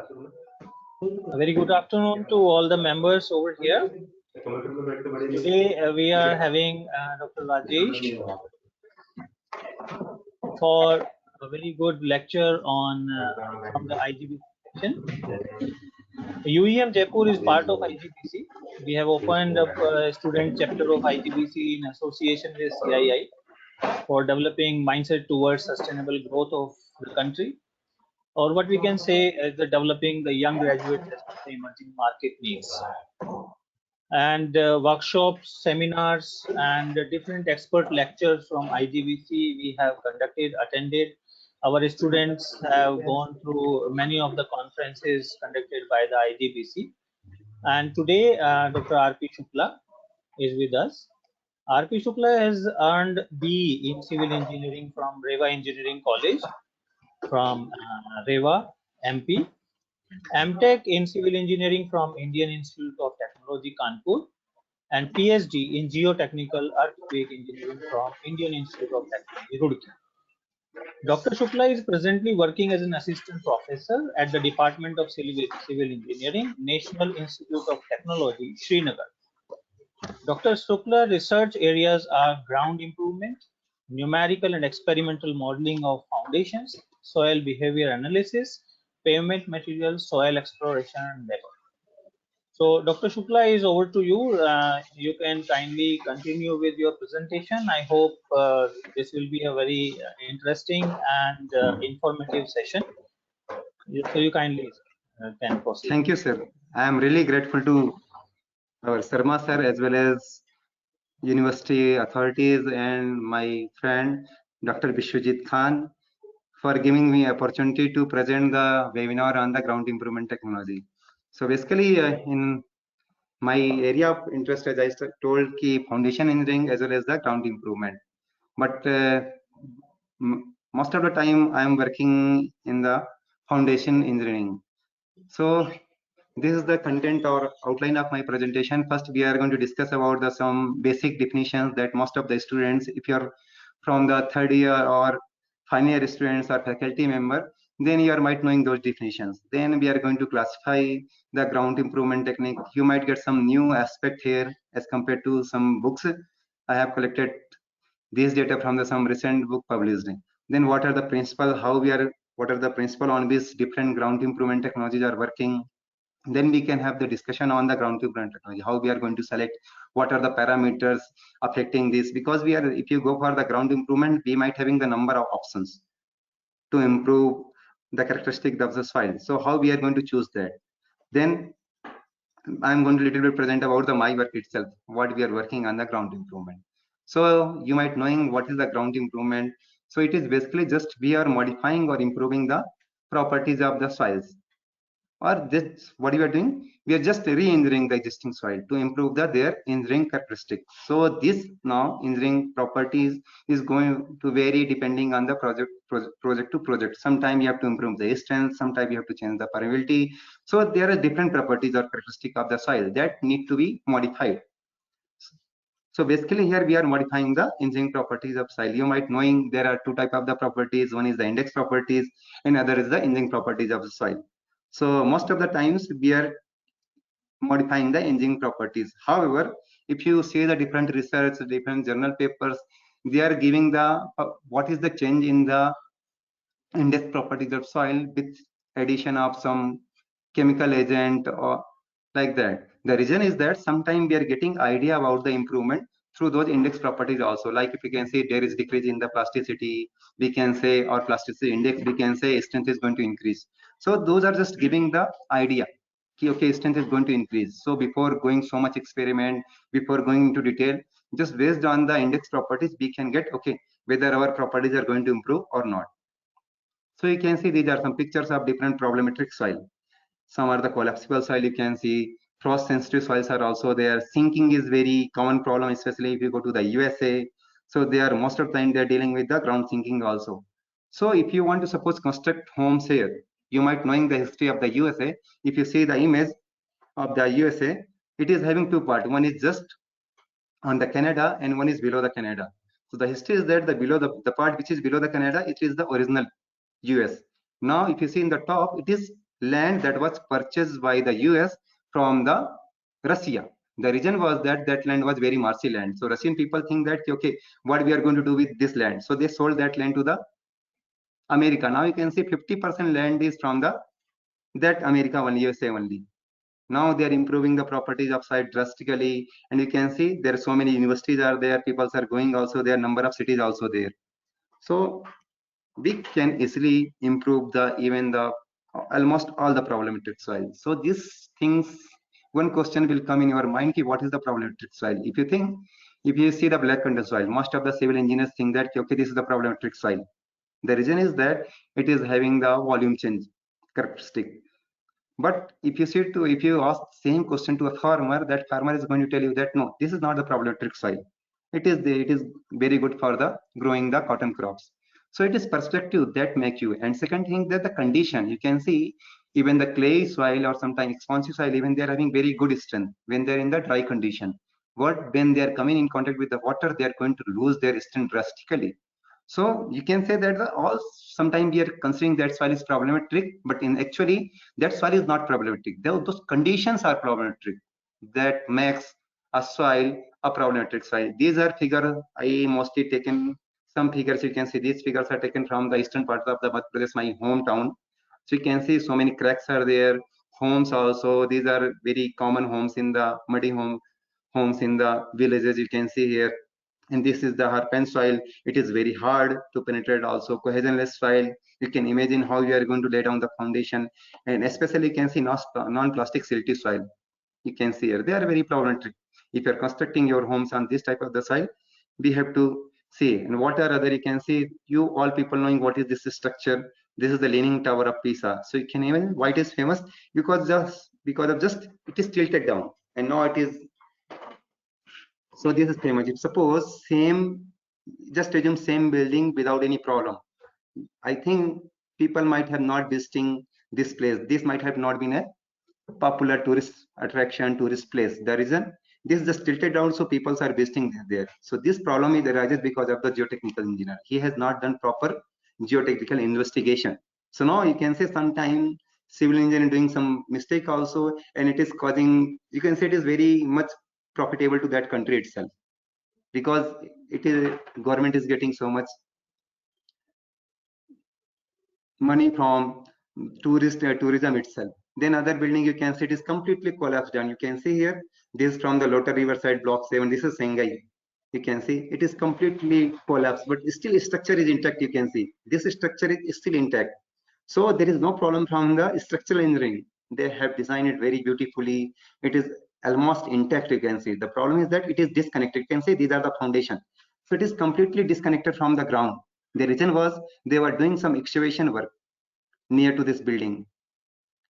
A very good afternoon to all the members over here. Today we are having Dr. Rajesh for a very good lecture on from the IGBC section. UEM Jaipur is part of IGBC. We have opened up a student chapter of IGBC in association with CII for developing mindset towards sustainable growth of the country, or what we can say is the developing the young graduates as per the emerging market needs. And workshops, seminars, and different expert lectures from IGBC we have conducted, attended. Our students have gone through many of the conferences conducted by the IGBC. And today, Dr. R.P. Shukla is with us. R.P. Shukla has earned B in Civil Engineering from Reva Engineering College from Reva, MP. MTech in Civil Engineering from Indian Institute of Technology, Kanpur, and PhD in Geotechnical Earthquake Engineering from Indian Institute of Technology, Roorkee. Dr. Shukla is presently working as an assistant professor at the Department of Civil Engineering, National Institute of Technology, Srinagar. Dr. Shukla research areas are ground improvement, numerical and experimental modeling of foundations, soil behavior analysis, pavement materials, soil exploration, and labor. So, Dr. Shukla, is over to you. You can kindly continue with your presentation. I hope this will be a very interesting and informative session. So, you kindly can proceed. Thank you, sir. I am really grateful to our Sarma sir as well as university authorities and my friend Dr. Bishwajit Khan for giving me opportunity to present the webinar on the ground improvement technology. So basically in my area of interest, as I told, key foundation engineering as well as the ground improvement. But most of the time I am working in the foundation engineering. So this is the content or outline of my presentation. First, we are going to discuss about some basic definitions that most of the students, if you're from the third year or final year students or faculty member, then you are might knowing those definitions. Then we are going to classify the ground improvement technique. You might get some new aspect here as compared to some books. I have collected these data from some recent book published. Then what are the principle, what are the principle on which different ground improvement technologies are working. Then we can have the discussion on the ground improvement technology, how we are going to select, what are the parameters affecting this, because if you go for the ground improvement, we might having the number of options to improve the characteristics of the soil. So how we are going to choose that. Then I'm going to little bit present about my work itself, what we are working on the ground improvement. So you might knowing what is the ground improvement. So it is basically just we are modifying or improving the properties of the soils. Or this, what you are doing, we are just re-engineering the existing soil to improve their engineering characteristics. So this now engineering properties is going to vary depending on the project to project. Sometimes you have to improve the strength, sometimes you have to change the permeability. So there are different properties or characteristics of the soil that need to be modified. So basically here we are modifying the engineering properties of soil. You might knowing there are two types of the properties. One is the index properties and other is the engineering properties of the soil. So most of the times we are modifying the engineering properties. However, if you see the different research, different journal papers, they are giving the what is the change in the index properties of soil with addition of some chemical agent or like that. The reason is that sometimes we are getting idea about the improvement through those index properties also. Like if you can say there is decrease in the plasticity, we can say, or plasticity index, we can say strength is going to increase. So those are just giving the idea. Okay, strength is going to increase. So before going so much experiment, before going into detail, just based on the index properties, we can get okay whether our properties are going to improve or not. So you can see these are some pictures of different problematic soil. Some are the collapsible soil. You can see frost sensitive soils are also there. Sinking is very common problem, especially if you go to the USA. So they are most of the time they're dealing with the ground sinking also. So if you want to suppose construct homes here, you might knowing the history of the USA. If you see the image of the USA, it is having two parts. One is just on the Canada and one is below the Canada. So the history is that the part which is below the Canada, it is the original US. Now if you see in the top, it is land that was purchased by the US from the Russia. The reason was that that land was very marshy land. So Russian people think that, okay, what we are going to do with this land? So they sold that land to the America. Now you can see 50% land is from the that America only, USA only. Now they are improving the properties of site drastically, and you can see there are so many universities are there, people are going also there, number of cities also there. So we can easily improve the even the almost all the problematic soil. So these things, one question will come in your mind, ki what is the problematic soil? If you think, if you see the black contour soil, most of the civil engineers think that okay, this is the problematic soil. The reason is that it is having the volume change characteristic. But if you see to, if you ask same question to a farmer, that farmer is going to tell you that no, this is not the problematic soil. It is very good for the growing the cotton crops. So it is perspective that make you. And second thing, that the condition, you can see even the clay soil or sometimes expansive soil, even they are having very good strength when they're in the dry condition. What when they are coming in contact with the water, they are going to lose their strength drastically. So you can say that the all sometimes we are considering that soil is problematic, but in actually that soil is not problematic. Those conditions are problematic that makes a soil a problematic soil. These are figures I mostly taken. Some figures you can see, these figures are taken from the eastern part of the Madhya Pradesh, my hometown. So you can see so many cracks are there. Homes also, these are very common homes in the muddy homes in the villages. You can see here, and this is the Harpen soil. It is very hard to penetrate, also cohesionless soil. You can imagine how you are going to lay down the foundation, and especially you can see non-plastic silty soil. You can see here they are very problematic. If you're constructing your homes on this type of the soil, we have to see. And what are other, you can see, you all people knowing what is this structure. This is the Leaning Tower of Pisa. So you can even why it is famous, because just it is tilted down, and now it is. So this is famous. If suppose same, just assume same building without any problem, I think people might have not visiting this place. This might have not been a popular tourist attraction, tourist place. The reason, this is just tilted down, so people are visiting there. So this problem is arises because of the geotechnical engineer. He has not done proper geotechnical investigation. So now you can say sometime civil engineer doing some mistake also, and it is causing, you can say it is very much profitable to that country itself, because it is government is getting so much money from tourism itself. Then other building you can see it is completely collapsed down. You can see here, this is from the Lotte Riverside Block 7. This is Shanghai. You can see it is completely collapsed, but still structure is intact. You can see this structure is still intact. So there is no problem from the structural engineering. They have designed it very beautifully. It is almost intact. You can see the problem is that it is disconnected. You can see these are the foundation. So it is completely disconnected from the ground. The reason was they were doing some excavation work near to this building,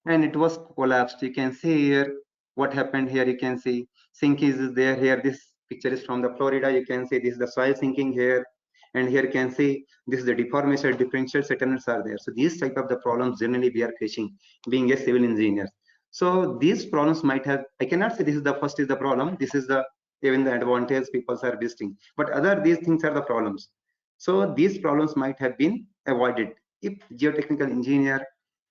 and it was collapsed. You can see here what happened here. You can see sink is there here. This picture is from the Florida. You can see this is the soil sinking here, and here you can see this is the deformation, differential settlements are there. So these type of the problems generally we are facing being a civil engineer. So these problems might have, I cannot say this is the first is the problem. This is the even the advantage people are visiting, but other these things are the problems. So these problems might have been avoided if geotechnical engineer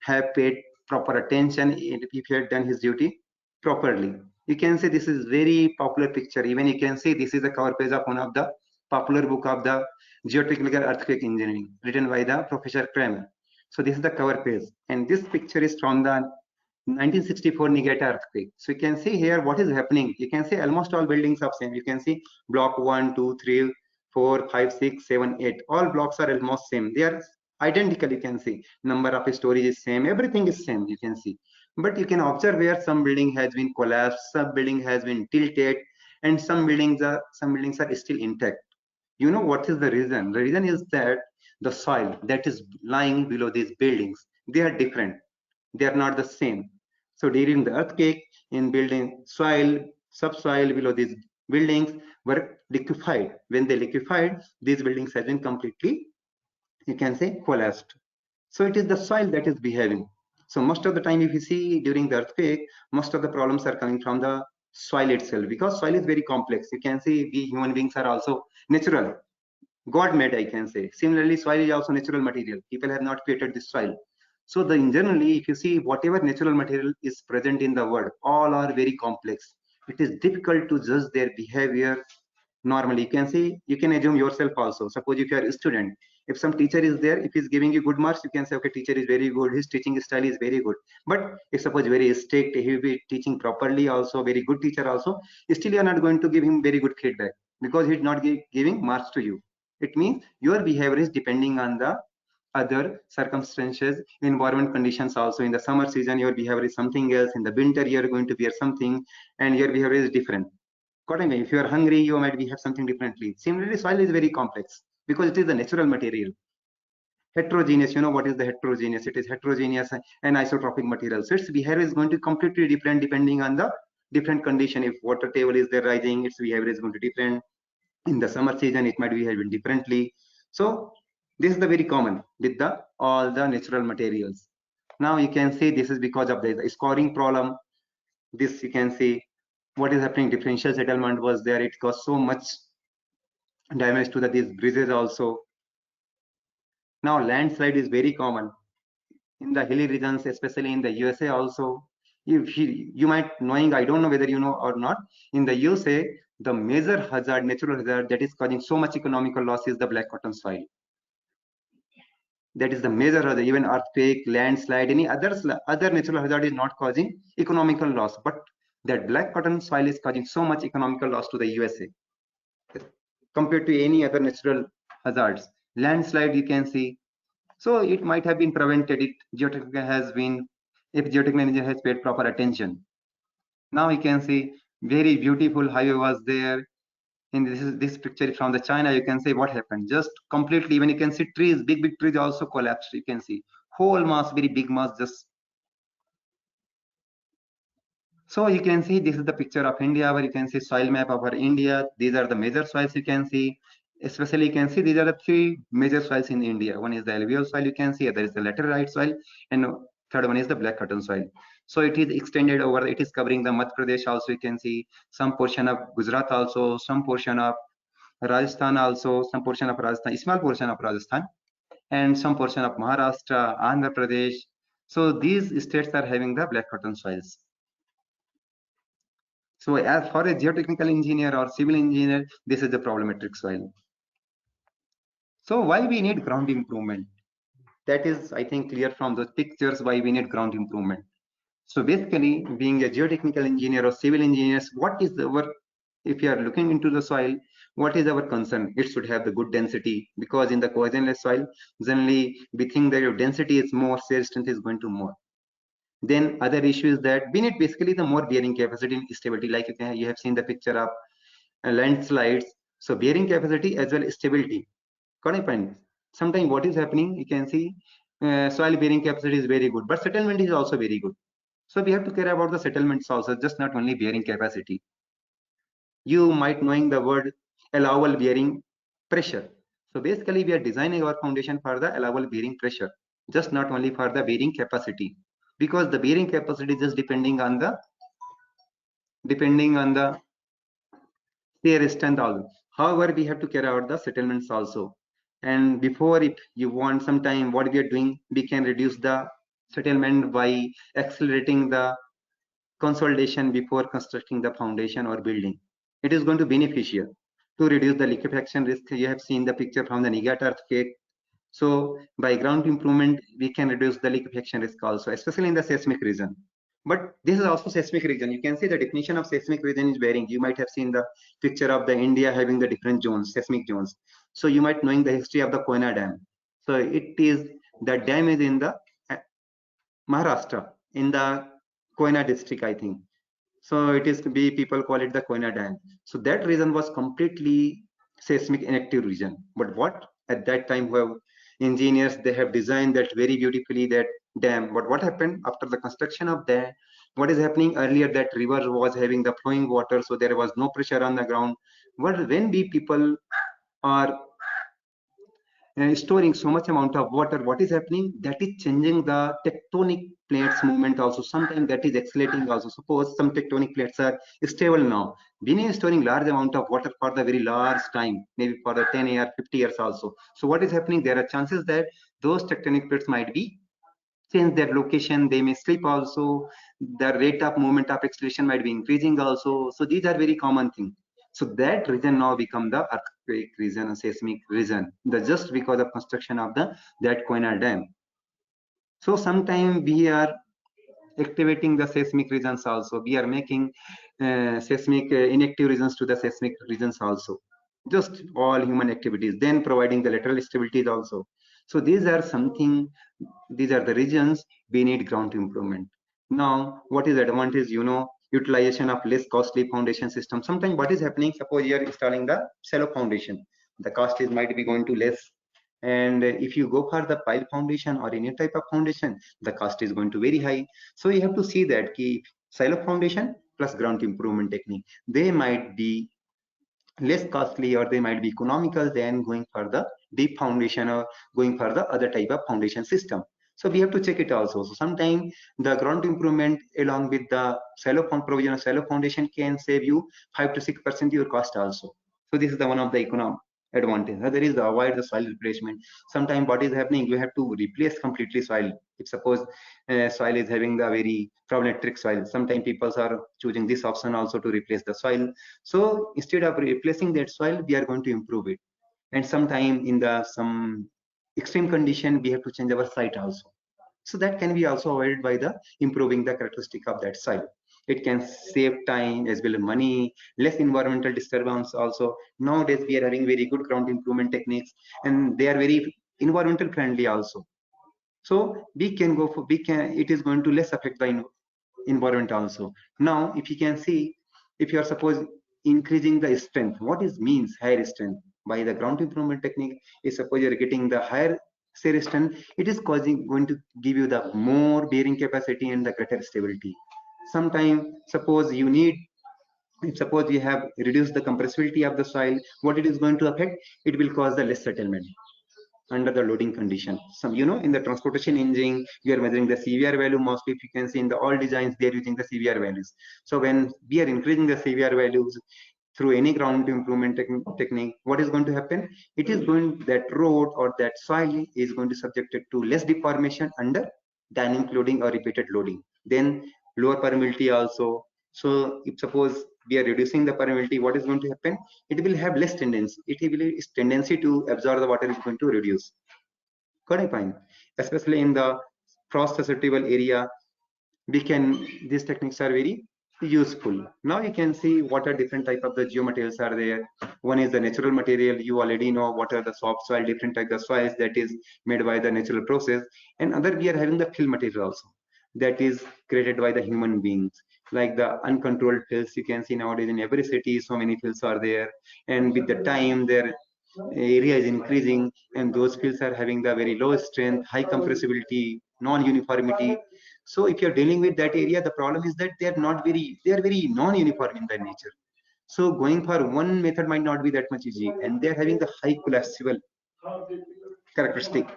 have paid proper attention, if he had done his duty properly. You can see this is very popular picture. Even you can see this is the cover page of one of the popular book of the geotechnical earthquake engineering written by the Professor Kramer. So this is the cover page, and this picture is from the 1964 Niigata earthquake. So you can see here what is happening. You can see almost all buildings are same. You can see block 1, 2, 3, 4, 5, 6, 7, 8. All blocks are almost same. They are identical. You can see number of storage is same. Everything is same. You can see, but you can observe where some building has been collapsed, some building has been tilted, and some buildings are still intact. You know what is the reason? The reason is that the soil that is lying below these buildings, they are different. They are not the same. So during the earthquake, in building soil, subsoil below these buildings were liquefied. When they liquefied, these buildings have been completely, you can say, collapsed. So it is the soil that is behaving. So most of the time, if you see during the earthquake, most of the problems are coming from the soil itself, because soil is very complex. You can see we human beings are also natural. God made, I can say. Similarly, soil is also natural material. People have not created this soil. So generally, if you see whatever natural material is present in the world, all are very complex. It is difficult to judge their behavior normally. You can see, you can assume yourself also. Suppose if you are a student, if some teacher is there, if he's giving you good marks, you can say, okay, teacher is very good, his teaching style is very good. But if suppose very strict, he will be teaching properly also, very good teacher also, still you are not going to give him very good feedback because he's not giving marks to you. It means your behavior is depending on the other circumstances, environment conditions also. In the summer season, your behavior is something else. In the winter, you are going to wear something and your behavior is different. Accordingly, if you are hungry, you might behave something differently. Similarly, soil is very complex because it is a natural material. Heterogeneous, you know what is the heterogeneous? It is heterogeneous and isotropic material. So its behavior is going to completely different depending on the different condition. If water table is there rising, its behavior is going to different. In the summer season, it might behave differently. So this is the very common with the all the natural materials. Now you can see this is because of the scoring problem. This you can see what is happening. Differential settlement was there. It caused so much damage to these bridges also. Now landslide is very common in the hilly regions, especially in the USA also. You might knowing, I don't know whether you know or not, in the USA, the major hazard, natural hazard that is causing so much economical loss is the black cotton soil. That is the major hazard. Even earthquake, landslide, any other natural hazard is not causing economical loss, but that black cotton soil is causing so much economical loss to the USA compared to any other natural hazards. Landslide, you can see. So it might have been prevented. It geotechnical has been, if geotechnical engineer has paid proper attention. Now you can see very beautiful highway was there. In this picture from the China, you can see what happened. Just completely, even you can see trees, big trees also collapsed. You can see whole mass, very big mass, just. So you can see this is the picture of India where you can see soil map of our India. These are the major soils you can see. Especially you can see these are the three major soils in India. One is the alluvial soil you can see, other is the laterite soil, and third one is the black cotton soil. So it is extended over, it is covering the Madhya Pradesh also, you can see some portion of Gujarat also, some portion of Rajasthan also, some portion of Rajasthan, small portion of Rajasthan, and some portion of Maharashtra, Andhra Pradesh. So these states are having the black cotton soils. So as for a geotechnical engineer or civil engineer, this is the problematic soil. So why we need ground improvement? That is, I think, clear from those pictures why we need ground improvement. So basically, being a geotechnical engineer or civil engineers, what is our, if you are looking into the soil, what is our concern? It should have the good density, because in the cohesionless soil, generally we think that your density is more, shear strength is going to more. Then other issue is that we need basically the more bearing capacity and stability. Like you have seen the picture of landslides. So bearing capacity as well as stability. Correct. Sometimes what is happening, you can see soil bearing capacity is very good, but settlement is also very good. So we have to care about the settlements also, just not only bearing capacity. You might knowing the word allowable bearing pressure. So basically we are designing our foundation for the allowable bearing pressure, just not only for the bearing capacity, because the bearing capacity is just depending on the shear strength also. However, we have to care about the settlements also. And before, if you want some time, what we are doing, we can reduce the settlement by accelerating the consolidation before constructing the foundation or building. It is going to beneficial to reduce the liquefaction risk. You have seen the picture from the Niigata earthquake. So by ground improvement, we can reduce the liquefaction risk also, especially in the seismic region. But this is also seismic region. You can see the definition of seismic region is varying. You might have seen the picture of the India having the different zones, seismic zones. So you might knowing the history of the Koyna Dam. So it is, the dam is in the Maharashtra, in the Koyna district, I think. So it is to be, people call it the Koyna Dam. So that region was completely seismic inactive region. But what at that time, where engineers, they have designed that very beautifully, that dam. But what happened after the construction of that? What is happening earlier? That river was having the flowing water, so there was no pressure on the ground. But when we people are storing so much amount of water, what is happening, that is changing the tectonic plates movement also. Sometimes that is accelerating also. Suppose some tectonic plates are stable now, we need storing large amount of water for the very large time, maybe for the 10 years 50 years also. So what is happening, there are chances that those tectonic plates might be change their location, they may slip also, the rate of movement of acceleration might be increasing also. So these are very common things. So that region now become the earthquake region or seismic region, just because of construction of that Koyna Dam. So sometime we are activating the seismic regions also. We are making seismic inactive regions to the seismic regions also. Just all human activities, then providing the lateral stabilities also. So these are something, these are the regions we need ground improvement. Now, what is the advantage? Utilization of less costly foundation system. Sometimes what is happening, suppose you are installing the shallow foundation, the cost is might be going to less. And if you go for the pile foundation or any type of foundation, the cost is going to very high. So you have to see that key silo foundation plus ground improvement technique, they might be less costly or they might be economical than going for the deep foundation or going for the other type of foundation system. So we have to check it also. So sometimes the ground improvement along with the shallow provision of shallow foundation can save you 5 to 6% your cost also. So this is the one of the economic advantage. Other is the avoid the soil replacement. Sometimes what is happening, you have to replace completely soil. If suppose soil is having the very problematic soil, sometimes people are choosing this option also to replace the soil. So instead of replacing that soil, we are going to improve it. And sometime in the some extreme condition, we have to change our site also. So that can be also avoided by the improving the characteristic of that soil. It can save time as well as money, less environmental disturbance also. Nowadays we are having very good ground improvement techniques and they are very environmental friendly also. So we can go for, it is going to less affect the environment also. Now if you can see, if you are suppose increasing the strength, what is means higher strength by the ground improvement technique is, suppose you are getting the higher shear strength, it is going to give you the more bearing capacity and the greater stability. Sometime suppose you need, if suppose you have reduced the compressibility of the soil, what it is going to affect, it will cause the less settlement under the loading condition. Some, in the transportation engineering, we are measuring the CVR value mostly. If you can see in the all designs, they are using the CVR values. So when we are increasing the CVR values through any ground improvement technique, what is going to happen? It is going, that road or that soil is going to subjected to less deformation under dynamic loading or repeated loading. Then lower permeability also. So if suppose we are reducing the permeability, what is going to happen? It will have less tendency. Its tendency to absorb the water is going to reduce. Got a point? Especially in the frost susceptible area, these techniques are very useful. Now you can see what are different type of the geomaterials are there. One is the natural material. You already know what are the soft soil, different type of soils that is made by the natural process. And other, we are having the fill material also, that is created by the human beings, like the uncontrolled fills. You can see nowadays in every city so many fills are there, and with the time their area is increasing and those fills are having the very low strength, high compressibility, non-uniformity. So if you're dealing with that area, the problem is that they are very non-uniform in their nature. So going for one method might not be that much easy, and they're having the high collapsible characteristic.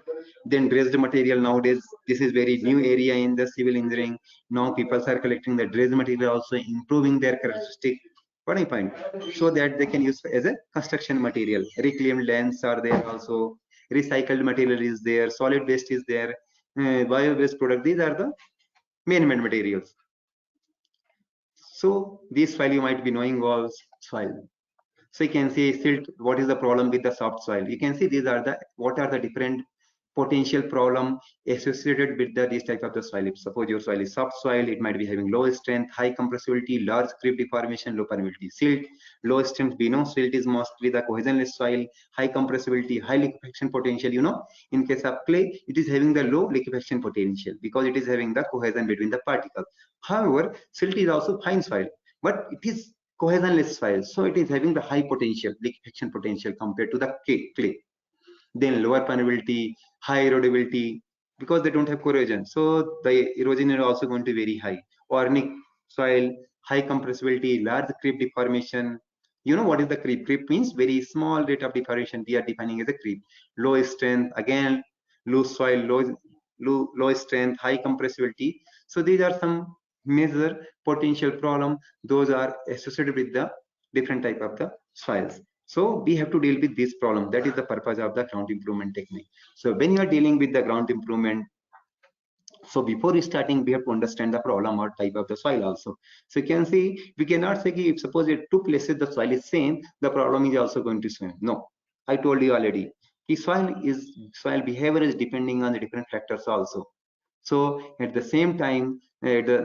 Then dredged material, nowadays this is very new area in the civil engineering. Now people are collecting the dredged material, also improving their characteristic. What I find, so that they can use as a construction material. Reclaimed lands are there also, recycled material is there, solid waste is there, bio-based product. These are the main materials. So this soil you might be knowing was soil. So you can see silt. What is the problem with the soft soil? You can see these are the, what are the different potential problem associated with this type of the soil. If suppose your soil is soft soil, it might be having low strength, high compressibility, large creep deformation, low permeability. Silt, low strength. We know silt is mostly the cohesionless soil, high compressibility, high liquefaction potential. In case of clay, it is having the low liquefaction potential because it is having the cohesion between the particles. However, silt is also fine soil, but it is cohesionless soil, so it is having the high potential, liquefaction potential compared to the clay. Then lower permeability, high erodibility, because they don't have corrosion, so the erosion is also going to be very high. Ornic soil, high compressibility, large creep deformation. You know what is the creep? Creep means very small rate of deformation. We are defining as a creep. Low strength, again, loose soil, low strength, high compressibility. So these are some major potential problem. Those are associated with the different type of the soils. So we have to deal with this problem. That is the purpose of the ground improvement technique. So when you are dealing with the ground improvement, So before starting, we have to understand the problem or type of the soil also. So you can see, we cannot say if suppose at two places the soil is same, the problem is also going to same. No, I told you already. Soil behavior is depending on the different factors also. So at the same time,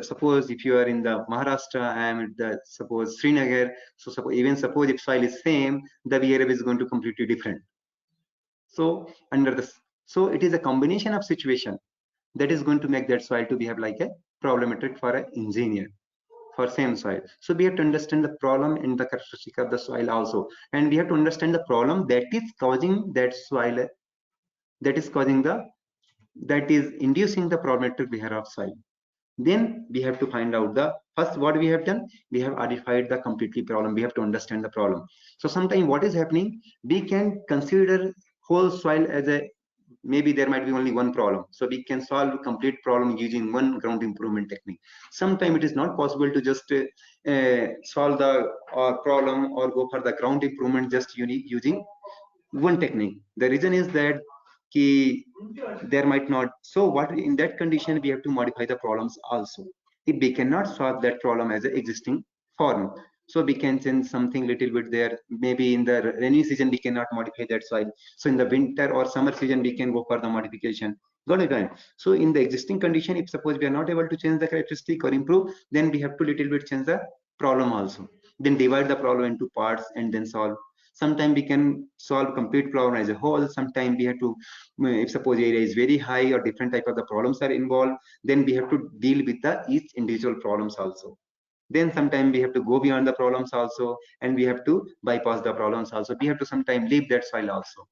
suppose if you are in the Maharashtra and suppose Srinagar, so suppose if soil is same, the behavior is going to completely different. So so it is a combination of situation that is going to make that soil to behave like a problematic for an engineer for same soil. So we have to understand the problem and the characteristic of the soil also, and we have to understand the problem that is causing that soil, that is inducing the problematic behavior of soil. Then we have to find out the first what we have done. We have identified the completely problem. We have to understand the problem. So sometimes what is happening, we can consider whole soil as a, maybe there might be only one problem, so we can solve complete problem using one ground improvement technique. Sometimes it is not possible to just solve the problem or go for the ground improvement just using one technique. The reason is that there might not, so what in that condition we have to modify the problems also. If we cannot solve that problem as an existing form, so we can change something little bit there. Maybe in the rainy season we cannot modify that soil, so in the winter or summer season we can go for the modification. Got it? So in the existing condition, if suppose we are not able to change the characteristic or improve, then we have to little bit change the problem also, then divide the problem into parts and then solve. Sometimes we can solve complete problem as a whole. Sometimes we have to, if suppose area is very high or different type of the problems are involved, then we have to deal with the each individual problems also. Then sometimes we have to go beyond the problems also, and we have to bypass the problems also. We have to sometimes leave that soil also,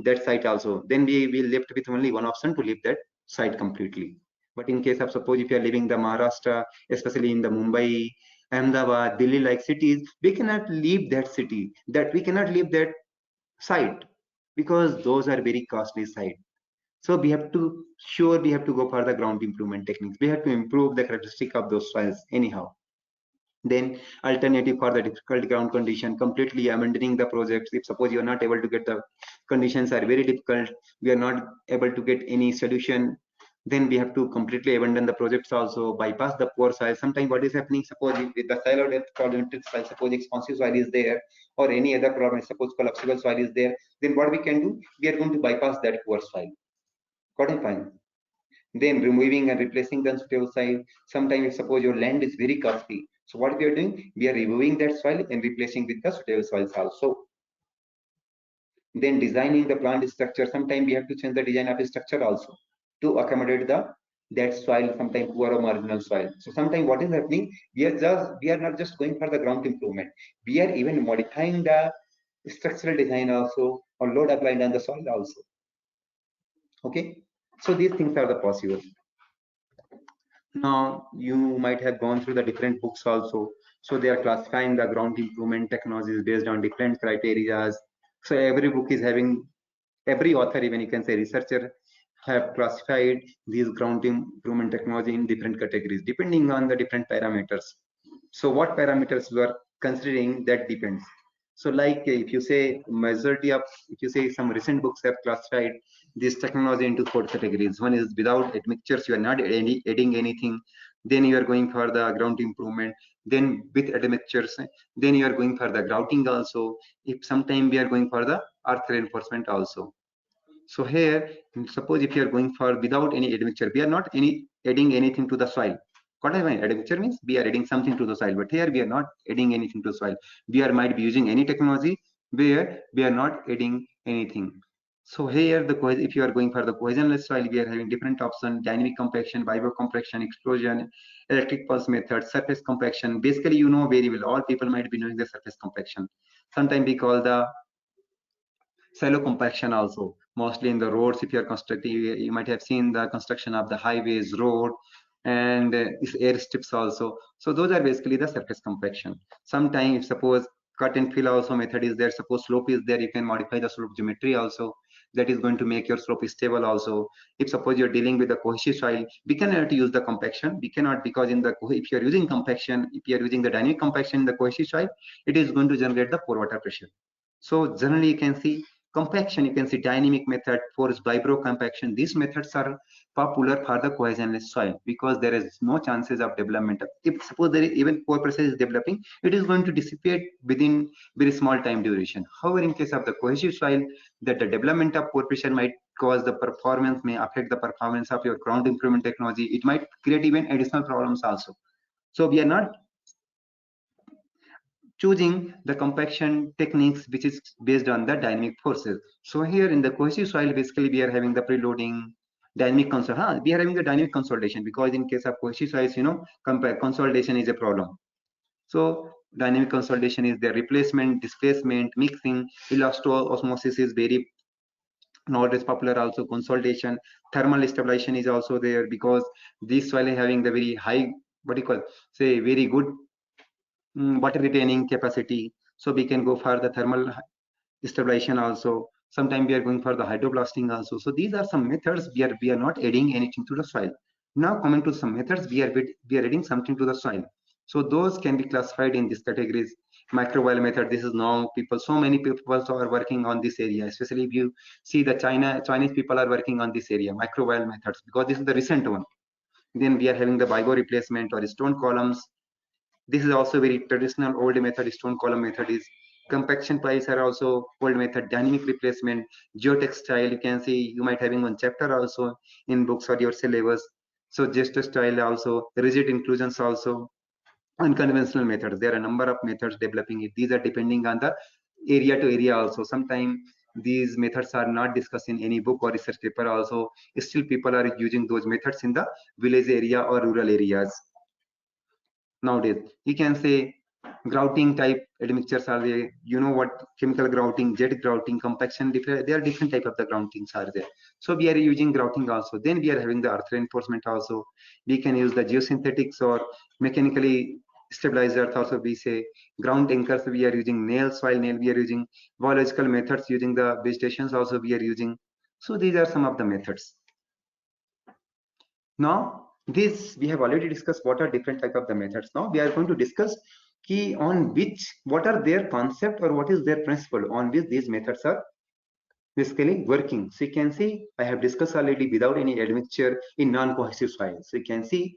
that site also. Then we will left with only one option, to leave that site completely. But in case of suppose if you are living the Maharashtra, especially in the Mumbai, Ahmedabad, Delhi like cities, we cannot leave that city, that we cannot leave that site, because those are very costly site. So we have to go for the ground improvement techniques. We have to improve the characteristic of those soils anyhow. Then alternative for the difficult ground condition, completely abandoning the project. If suppose you are not able to get, the conditions are very difficult, we are not able to get any solution, then we have to completely abandon the projects also, bypass the poor soil. Sometimes what is happening, suppose with the soil depth problematic soil, suppose expansive soil is there or any other problem, suppose collapsible soil is there, then what we can do, we are going to bypass that poor soil. Got it? Fine. Then removing and replacing the unsuitable soil. Sometimes if suppose your land is very costly, so what we are doing, we are removing that soil and replacing with the suitable soils also. Then designing the plant structure. Sometimes we have to change the design of the structure also to accommodate that soil, sometimes poor or marginal soil. So sometimes what is happening, we are not just going for the ground improvement, we are even modifying the structural design also, or load applied on the soil also. Okay, so these things are the possible. Now you might have gone through the different books also. So they are classifying the ground improvement technologies based on different criteria. So every book is having, every author, even you can say researcher, have classified these ground improvement technology in different categories depending on the different parameters. So what parameters we are considering, that depends. So like if you say some recent books have classified this technology into 4 categories. One is without admixtures, you are not adding anything. Then you are going for the ground improvement. Then with admixtures, then you are going for the grouting also. If sometime we are going for the earth reinforcement also. So here, suppose if you are going for without any admixture, we are not adding anything to the soil. What I mean, admixture means we are adding something to the soil, but here we are not adding anything to the soil. We might be using any technology where we are not adding anything. So here, if you are going for the cohesionless soil, we are having different options: dynamic compaction, vibro-compaction, explosion, electric pulse method, surface compaction. Basically, you know very well, all people might be knowing the surface compaction. Sometimes we call the shallow compaction also, mostly in the roads. If you are constructing, you might have seen the construction of the highways, road, and airstrips also. So those are basically the surface compaction. Sometimes if suppose cut and fill also method is there, suppose slope is there, you can modify the slope geometry also. That is going to make your slope stable also. If suppose you're dealing with the cohesive soil, we cannot use the compaction. We cannot, because if you're using compaction, if you're using the dynamic compaction in the cohesive soil, it is going to generate the pore water pressure. So generally you can see compaction, you can see dynamic method, force vibro compaction. These methods are popular for the cohesionless soil because there is no chances of development. If suppose there is even pore pressure is developing, it is going to dissipate within very small time duration. However, in case of the cohesive soil, that the development of pore pressure might cause the performance, may affect the performance of your ground improvement technology. It might create even additional problems also. So we are not choosing the compaction techniques which is based on the dynamic forces. So here in the cohesive soil, basically we are having the preloading, dynamic consolidation. We are having the dynamic consolidation because in case of cohesive soils, consolidation is a problem. So dynamic consolidation is the replacement, displacement, mixing, elasto osmosis is very nowadays popular also. Consolidation, thermal stabilization is also there because this soil is having the very high, what you call, say very good water retaining capacity. So we can go for the thermal stabilization also. Sometimes we are going for the hydroblasting also. So these are some methods we are not adding anything to the soil. Now coming to some methods, we are adding something to the soil. So those can be classified in these categories. Microbial method. This is now so many people are working on this area. Especially if you see the Chinese people are working on this area, microbial methods, because this is the recent one. Then we are having the bigo replacement or stone columns. This is also very traditional old method. Stone column method is compaction piles are also old method. Dynamic replacement, geotextile. You can see you might having one chapter also in books or your syllabus. So geotextile also, rigid inclusions also, unconventional methods. There are a number of methods developing it. These are depending on the area to area also. Sometimes these methods are not discussed in any book or research paper also. Still people are using those methods in the village area or rural areas. Nowadays you can say grouting type admixtures are there. You know what chemical grouting, jet grouting, compaction, different, there are different type of the groutings are there. So we are using grouting also. Then we are having the earth reinforcement also. We can use the geosynthetics or mechanically stabilized earth also. We say ground anchors, we are using nail, soil nail, we are using biological methods, using the vegetations also we are using. So these are some of the methods. Now this we have already discussed what are different type of the methods. Now we are going to discuss key on what are their concept or what is their principle on which these methods are basically working. So you can see I have discussed already without any admixture in non-cohesive soils. So you can see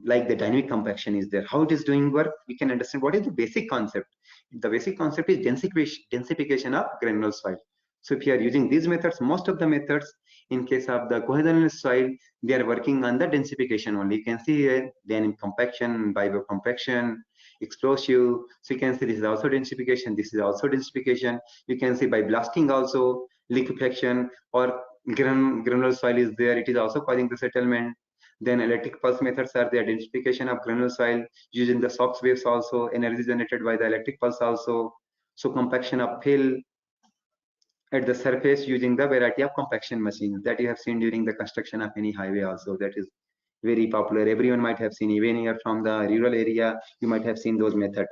like the dynamic compaction is there, how it is doing work. We can understand what is the basic concept. The basic concept is densification of granular soil. So if you are using these methods, most of the methods in case of the cohesionless soil, they are working on the densification only. You can see here dynamic compaction, biocompaction, explosive. So you can see this is also densification. This is also densification. You can see by blasting also liquefaction or granular soil is there. It is also causing the settlement. Then electric pulse methods are the identification of granular soil using the SOx waves also, energy generated by the electric pulse also. So compaction of fill at the surface using the variety of compaction machines that you have seen during the construction of any highway also. That is very popular. Everyone might have seen, even here from the rural area, you might have seen those methods.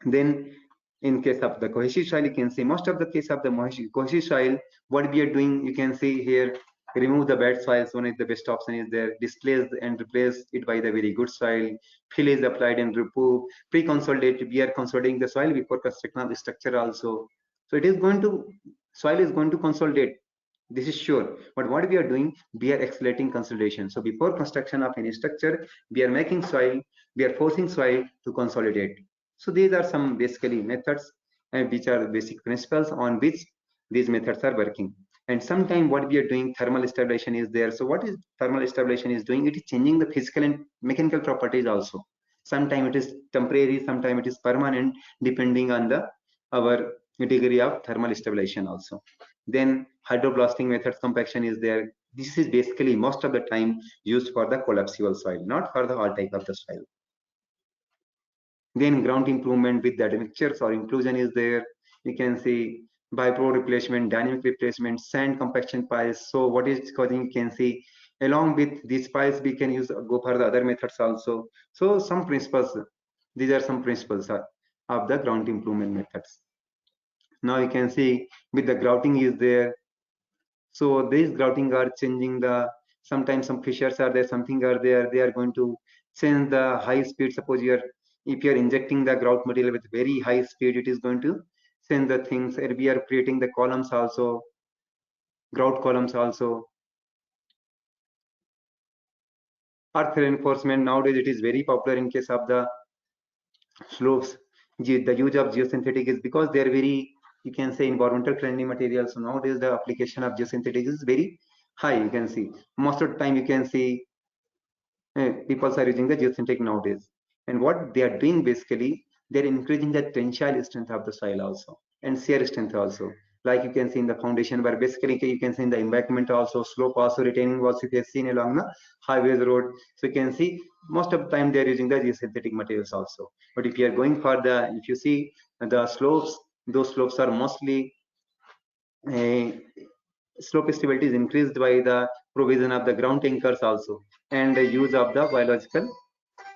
Then in case of the cohesive soil, you can see most of the case of the cohesive soil, what we are doing, you can see here, remove the bad soils. One is the best option is there, displace and replace it by the very good soil. Fill is applied and remove. Pre-consolidate, we are consolidating the soil before construction of the structure also. So it is going to, soil is going to consolidate. This is sure. But what we are doing, we are accelerating consolidation. So before construction of any structure, we are making soil, we are forcing soil to consolidate. So these are some basically methods which are basic principles on which these methods are working. And sometimes what we are doing, thermal stabilization is there. So what is thermal stabilization is doing? It is changing the physical and mechanical properties also. Sometimes it is temporary, sometimes it is permanent, depending on the our degree of thermal stabilization also. Then hydroblasting methods, compaction is there. This is basically most of the time used for the collapsible soil, not for the all type of the soil. Then ground improvement with the admixtures or inclusion is there. You can see bipro replacement, dynamic replacement, sand compaction piles. So what is causing, you can see along with these piles we can use go for the other methods also. So some principles, these are some principles of the ground improvement methods. Now you can see with the grouting is there. So these grouting are changing the, sometimes some fissures are there, something are there, they are going to change the high speed. Suppose if you are injecting the grout material with very high speed, it is going to change the things. And we are creating the columns also, grout columns also. Earth reinforcement, nowadays it is very popular in case of the slopes. The use of geosynthetic is because they are very, you can say, environmental friendly materials. So nowadays the application of geosynthetic is very high. You can see most of the time you can see people are using the geosynthetic nowadays. And what they are doing basically, they're increasing the tensile strength of the soil also and shear strength also. Like you can see in the foundation, where basically you can see in the embankment also, slope also, retaining walls if you have seen along the highways road. So you can see most of the time they are using the geosynthetic materials also. But if you are going for the, if you see the slopes, those slopes are mostly slope stability is increased by the provision of the ground tankers also and the use of the biological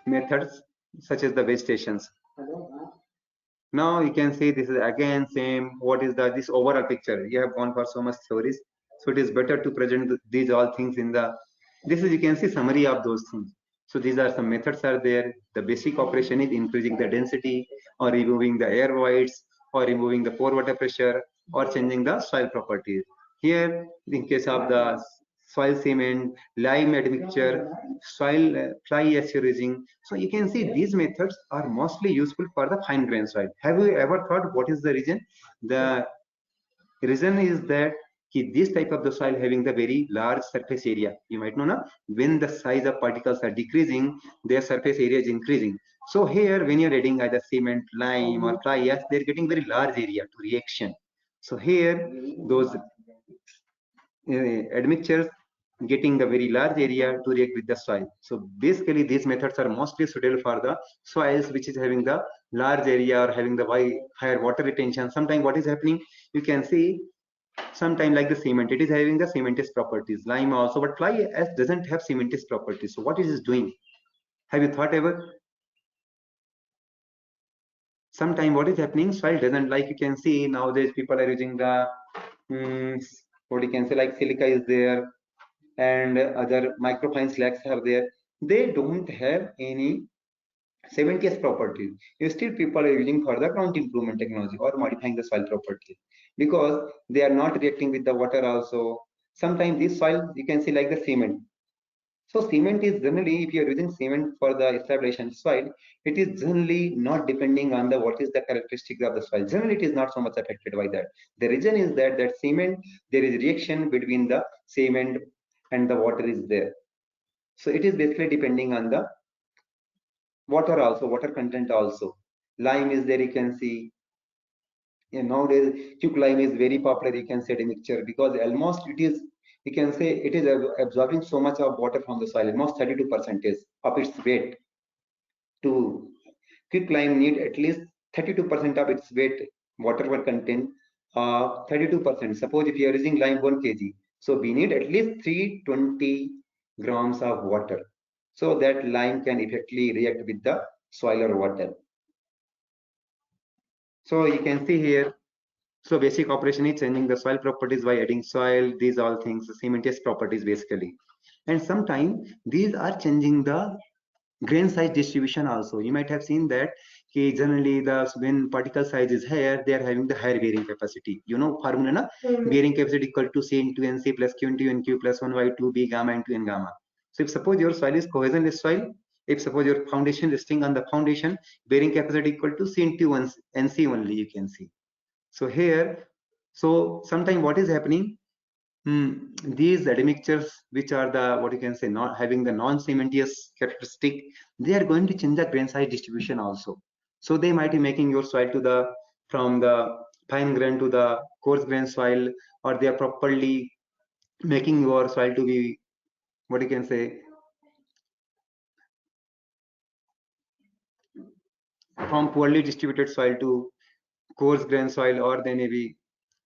methods such as the vegetations. Now you can see this is again same. What is the this overall picture? You have gone for so much theories, so it is better to present these all things in the. This is you can see summary of those things. So these are some methods are there. The basic operation is increasing the density or removing the air voids or removing the pore water pressure or changing the soil properties. Here, in case of the soil cement, lime admixture, soil fly ash resin. So you can see these methods are mostly useful for the fine grain soil. Have you ever thought what is the reason? The reason is that this type of the soil having the very large surface area. You might know now when the size of particles are decreasing, their surface area is increasing. So here when you're adding either cement, lime or fly ash, they're getting very large area to reaction. So here those admixtures getting the very large area to react with the soil. So basically these methods are mostly suitable for the soils which is having the large area or having the higher water retention. Sometimes what is happening, you can see sometime like the cement, it is having the cementous properties, lime also, but fly ash doesn't have cementous properties. So what it is doing? Have you thought ever? Sometime what is happening, soil doesn't, like you can see nowadays people are using the what you can say like silica is there and other microfine slags are there. They don't have any cementous properties. Still people are using for the ground improvement technology or modifying the soil properties because they are not reacting with the water also. Sometimes this soil you can see like the cement. So cement is generally, if you are using cement for the establishment soil, it is generally not depending on the what is the characteristics of the soil. Generally, it is not so much affected by that. The reason is that cement, there is reaction between the cement and the water is there. So it is basically depending on the water also, water content also. Lime is there, you can see. Nowadays, quicklime is very popular, you can say the mixture because almost it is, you can say it is absorbing so much of water from the soil, almost 32% of its weight. To quicklime need at least 32% of its weight water content, 32%. Suppose if you are using lime 1 kg, so we need at least 320 grams of water so that lime can effectively react with the soil or water. So you can see here, so basic operation is changing the soil properties by adding soil, these all things, cementous properties basically. And sometimes these are changing the grain size distribution also. You might have seen that generally when particle size is higher, they are having the higher bearing capacity. You know formula na? Bearing capacity equal to C into NC plus Q into NQ plus 1 by 2 B gamma into N gamma. So if suppose your soil is cohesionless soil, if suppose your foundation resting on the foundation, bearing capacity equal to C into 1 NC only, you can see. So here, so sometime what is happening? These admixtures, which are the what you can say not having the non-cementous characteristic, they are going to change the grain size distribution also. So they might be making your soil to the from the fine grain to the coarse grain soil, or they are properly making your soil to be what you can say from poorly distributed soil to coarse grain soil, or then maybe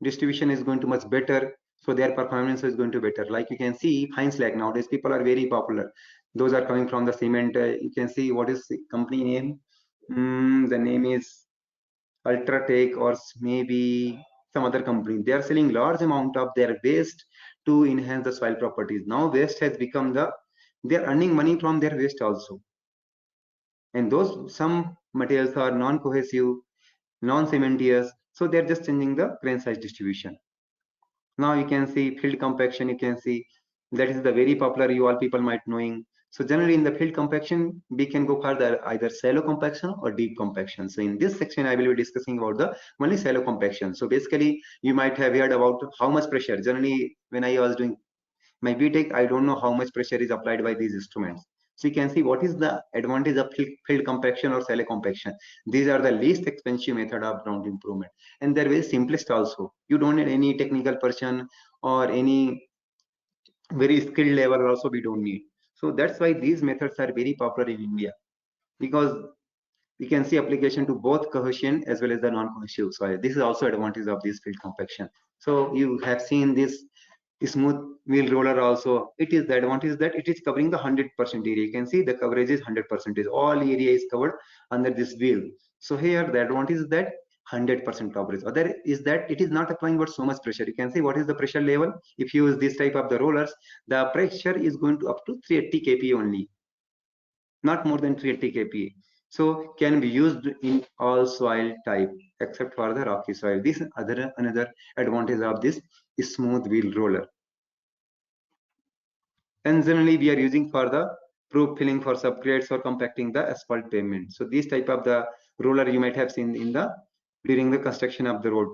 distribution is going to much better, so their performance is going to better. Like you can see fine slag nowadays people are very popular, those are coming from the cement. You can see what is the company name, the name is Ultratech or maybe some other company. They are selling large amount of their waste to enhance the soil properties. Now waste has become the, they are earning money from their waste also, and those some materials are non-cohesive, non-cementous, so they're just changing the grain size distribution. Now you can see field compaction, you can see that is the very popular, you all people might knowing. So generally in the field compaction, we can go further either shallow compaction or deep compaction. So in this section, I will be discussing about the only shallow compaction. So basically, you might have heard about how much pressure. Generally, when I was doing my BTech, I don't know how much pressure is applied by these instruments. So you can see what is the advantage of field compaction or shallow compaction. These are the least expensive method of ground improvement, and they're very simplest also. You don't need any technical person or any very skilled level also we don't need. So that's why these methods are very popular in India, because we can see application to both cohesion as well as the non-cohesive soil. This is also advantage of this field compaction. So you have seen this smooth wheel roller also. It is the advantage that it is covering the 100% area. You can see the coverage is 100%. All area is covered under this wheel. So here the advantage is that 100% coverage. Other is that it is not applying but so much pressure. You can see what is the pressure level. If you use this type of the rollers, the pressure is going to up to 380 kPa only, not more than 380 kPa. So can be used in all soil type except for the rocky soil. This another advantage of this smooth wheel roller. And generally we are using for the proof filling for subgrades or compacting the asphalt pavement. So this type of the roller you might have seen in the during the construction of the road.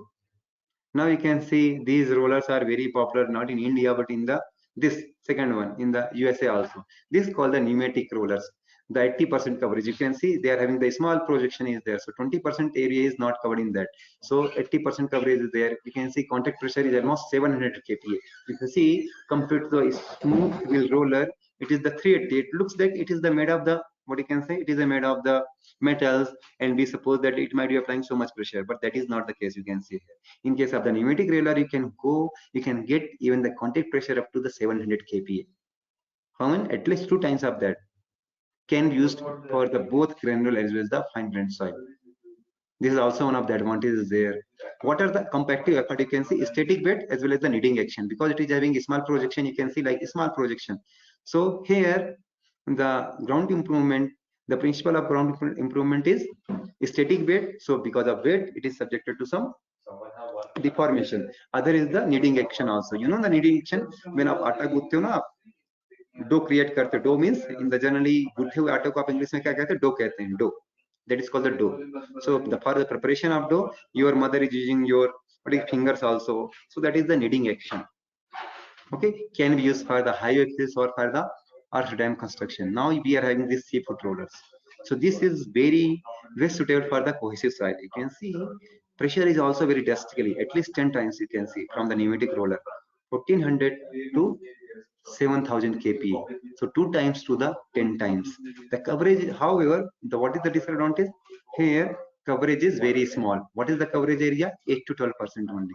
Now you can see these rollers are very popular not in India but in the this second one in the USA also. This is called the pneumatic rollers. The 80% coverage, you can see they are having the small projection is there. So 20% area is not covered in that. So 80% coverage is there. You can see contact pressure is almost 700 kPa. You can see compared to the smooth wheel roller, it is the 380. It looks like it is the made of the what you can say it is a made of the metals, and we suppose that it might be applying so much pressure, but that is not the case. You can see here. In case of the pneumatic roller, you can get even the contact pressure up to the 700 kPa. How many? At least 2 times of that can be used for the both granular as well as the fine grained soil. This is also one of the advantages there. What are the compactive effort? You can see static weight as well as the kneading action, because it is having a small projection. You can see like a small projection. So here the ground improvement, the principle of ground improvement is static weight. So because of weight, it is subjected to some deformation. Other is the kneading action also. You know the kneading action, when आप आटा गूंथते हो ना, dough create करते, dough means in the generally गूंथे हुए आटे को आप इंग्लिश में क्या कहते हैं, डो कहते हैं, dough. That is called the dough. So for the preparation of dough, your mother is using your fingers also. So that is the kneading action. Okay, can be used for the high axis or for the earth dam construction. Now we are having these seafood rollers. So this is very suitable for the cohesive soil. You can see pressure is also very drastically, at least 10 times you can see from the pneumatic roller, 1400 to 7000 kPa. So 2 times to the 10 times. The coverage, however, what is the disadvantage? Here coverage is very small. What is the coverage area? 8 to 12% only.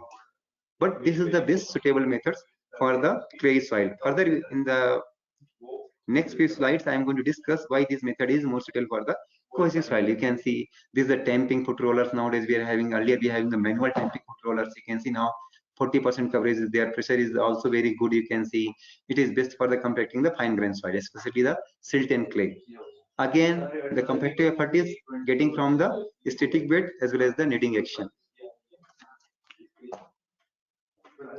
But this is the best suitable methods for the clay soil. Further in the next few slides, I am going to discuss why this method is more suitable for the cohesive soil. You can see this is the tamping foot rollers. Nowadays we are having, earlier we are having the manual tamping foot rollers. You can see now 40% coverage is there. Pressure is also very good. You can see it is best for the compacting the fine grain soil, especially the silt and clay. Again, the compactive effort is getting from the static weight as well as the kneading action.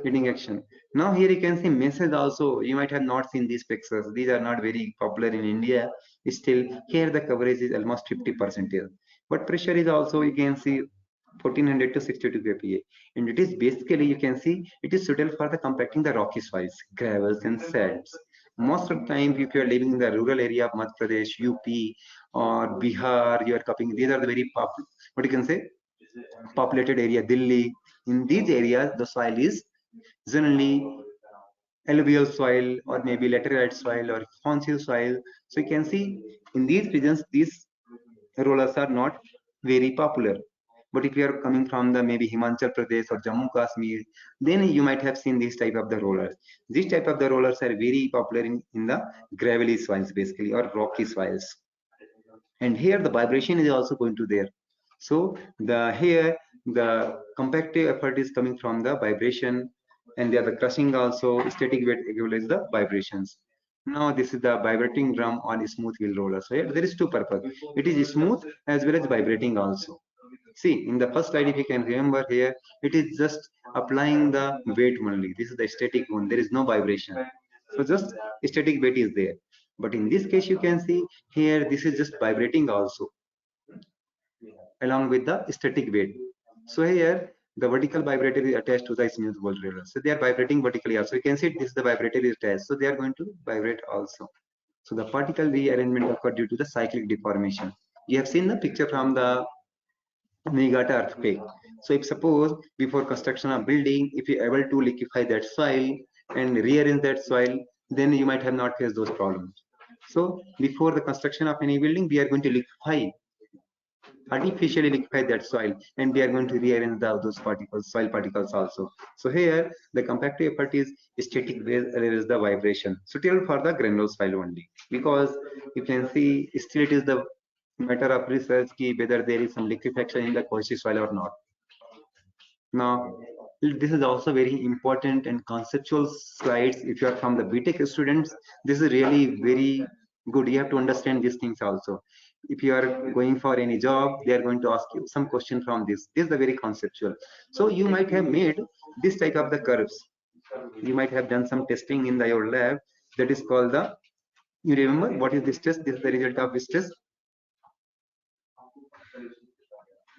Kneading action. Now here you can see meshes also. You might have not seen these pictures. These are not very popular in India. Still here the coverage is almost 50%. But pressure is also, you can see 1400 to 62 kPa, and it is basically, you can see it is suitable for the compacting the rocky soils, gravels and sands. Most of the time if you are living in the rural area of Madhya Pradesh, UP or Bihar, you are copying, these are the very what you can say populated area, Delhi. In these areas the soil is generally alluvial soil or maybe laterite soil or expansive soil. So you can see in these regions these rollers are not very popular. But if you are coming from the maybe Himachal Pradesh or Jammu Kashmir, then you might have seen this type of the rollers. This type of the rollers are very popular in the gravelly soils basically, or rocky soils. And here the vibration is also going to there. So here the compactive effort is coming from the vibration, and the crushing also static weight equals the vibrations. Now this is the vibrating drum on a smooth wheel roller. So here there is two purpose. It is smooth as well as vibrating also. See in the first slide, if you can remember here, it is just applying the weight only. This is the static one. There is no vibration. So just static weight is there. But in this case, you can see here, this is just vibrating also along with the static weight. So here the vertical vibrator is attached to the smooth ball roller. So they are vibrating vertically also. You can see this is the vibrator is attached. So they are going to vibrate also. So the particle rearrangement occurred due to the cyclic deformation. You have seen the picture from the Niigata earthquake. So if suppose before construction of building, if you are able to liquefy that soil and rearrange that soil, then you might have not faced those problems. So before the construction of any building, we are going to liquefy, artificially liquefy that soil, and we are going to rearrange those particles, soil particles also. So here the compactive effort is static, where there is the vibration suitable for the granular soil only, because you can see still it is the matter of research whether there is some liquefaction in the cohesive soil or not. Now, this is also very important and conceptual slides. If you are from the BTech students, this is really very good. You have to understand these things also. If you are going for any job, they are going to ask you some question from this. This is the very conceptual. So you might have made this type of the curves. You might have done some testing in your lab that is called the, you remember what is this test? This is the result of this test.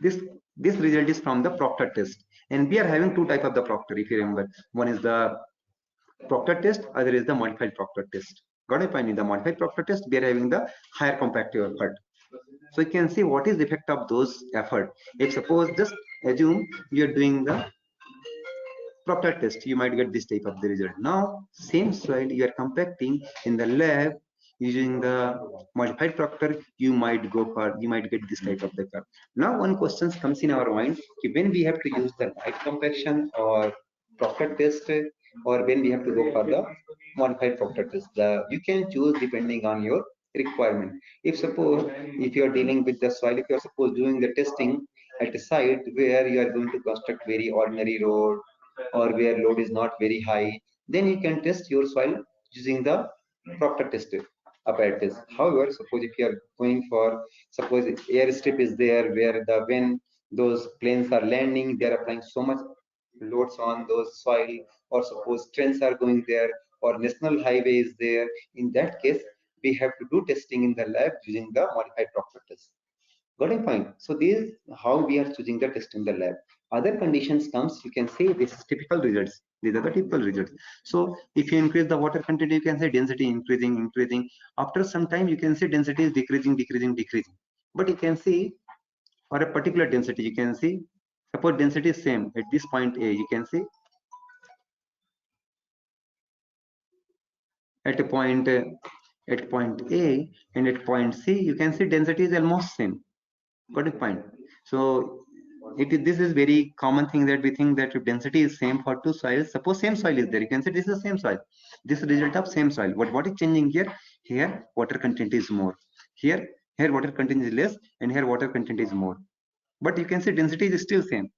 This result is from the Proctor test, and we are having two type of the Proctor, if you remember. One is the Proctor test, other is the modified Proctor test. Got it? In the modified Proctor test, we are having the higher compactive effort. So you can see what is the effect of those effort. If suppose just assume you are doing the Proctor test, you might get this type of the result. Now same soil you are compacting in the lab using the modified Proctor, you might get this type of the curve. Now one question comes in our mind, when we have to use the light compaction or Proctor test, or when we have to go for the modified Proctor test. You can choose depending on your requirement. If suppose if you are dealing with the soil, if you are suppose doing the testing at a site where you are going to construct very ordinary road, or where load is not very high, then you can test your soil using the Proctor test apparatus. However, suppose if you are going for, suppose airstrip is there where when those planes are landing, they are applying so much loads on those soil, or suppose trains are going there, or national highway is there. In that case, we have to do testing in the lab using the modified Proctor test. Got a point? So this is how we are choosing the test in the lab. Other conditions comes, you can say this is typical results. These are the typical results. So if you increase the water content, you can say density increasing. After some time, you can say density is decreasing. But you can see for a particular density, you can see suppose density is same at this point A, you can see at a point at point A and at point C, you can see density is almost same. Got a point? So this is very common thing that we think that if density is same for two soils, suppose same soil is there, you can say this is the same soil. This is the result of same soil. What is changing here? Here water content is more. Here water content is less, and here water content is more. But you can say density is still same.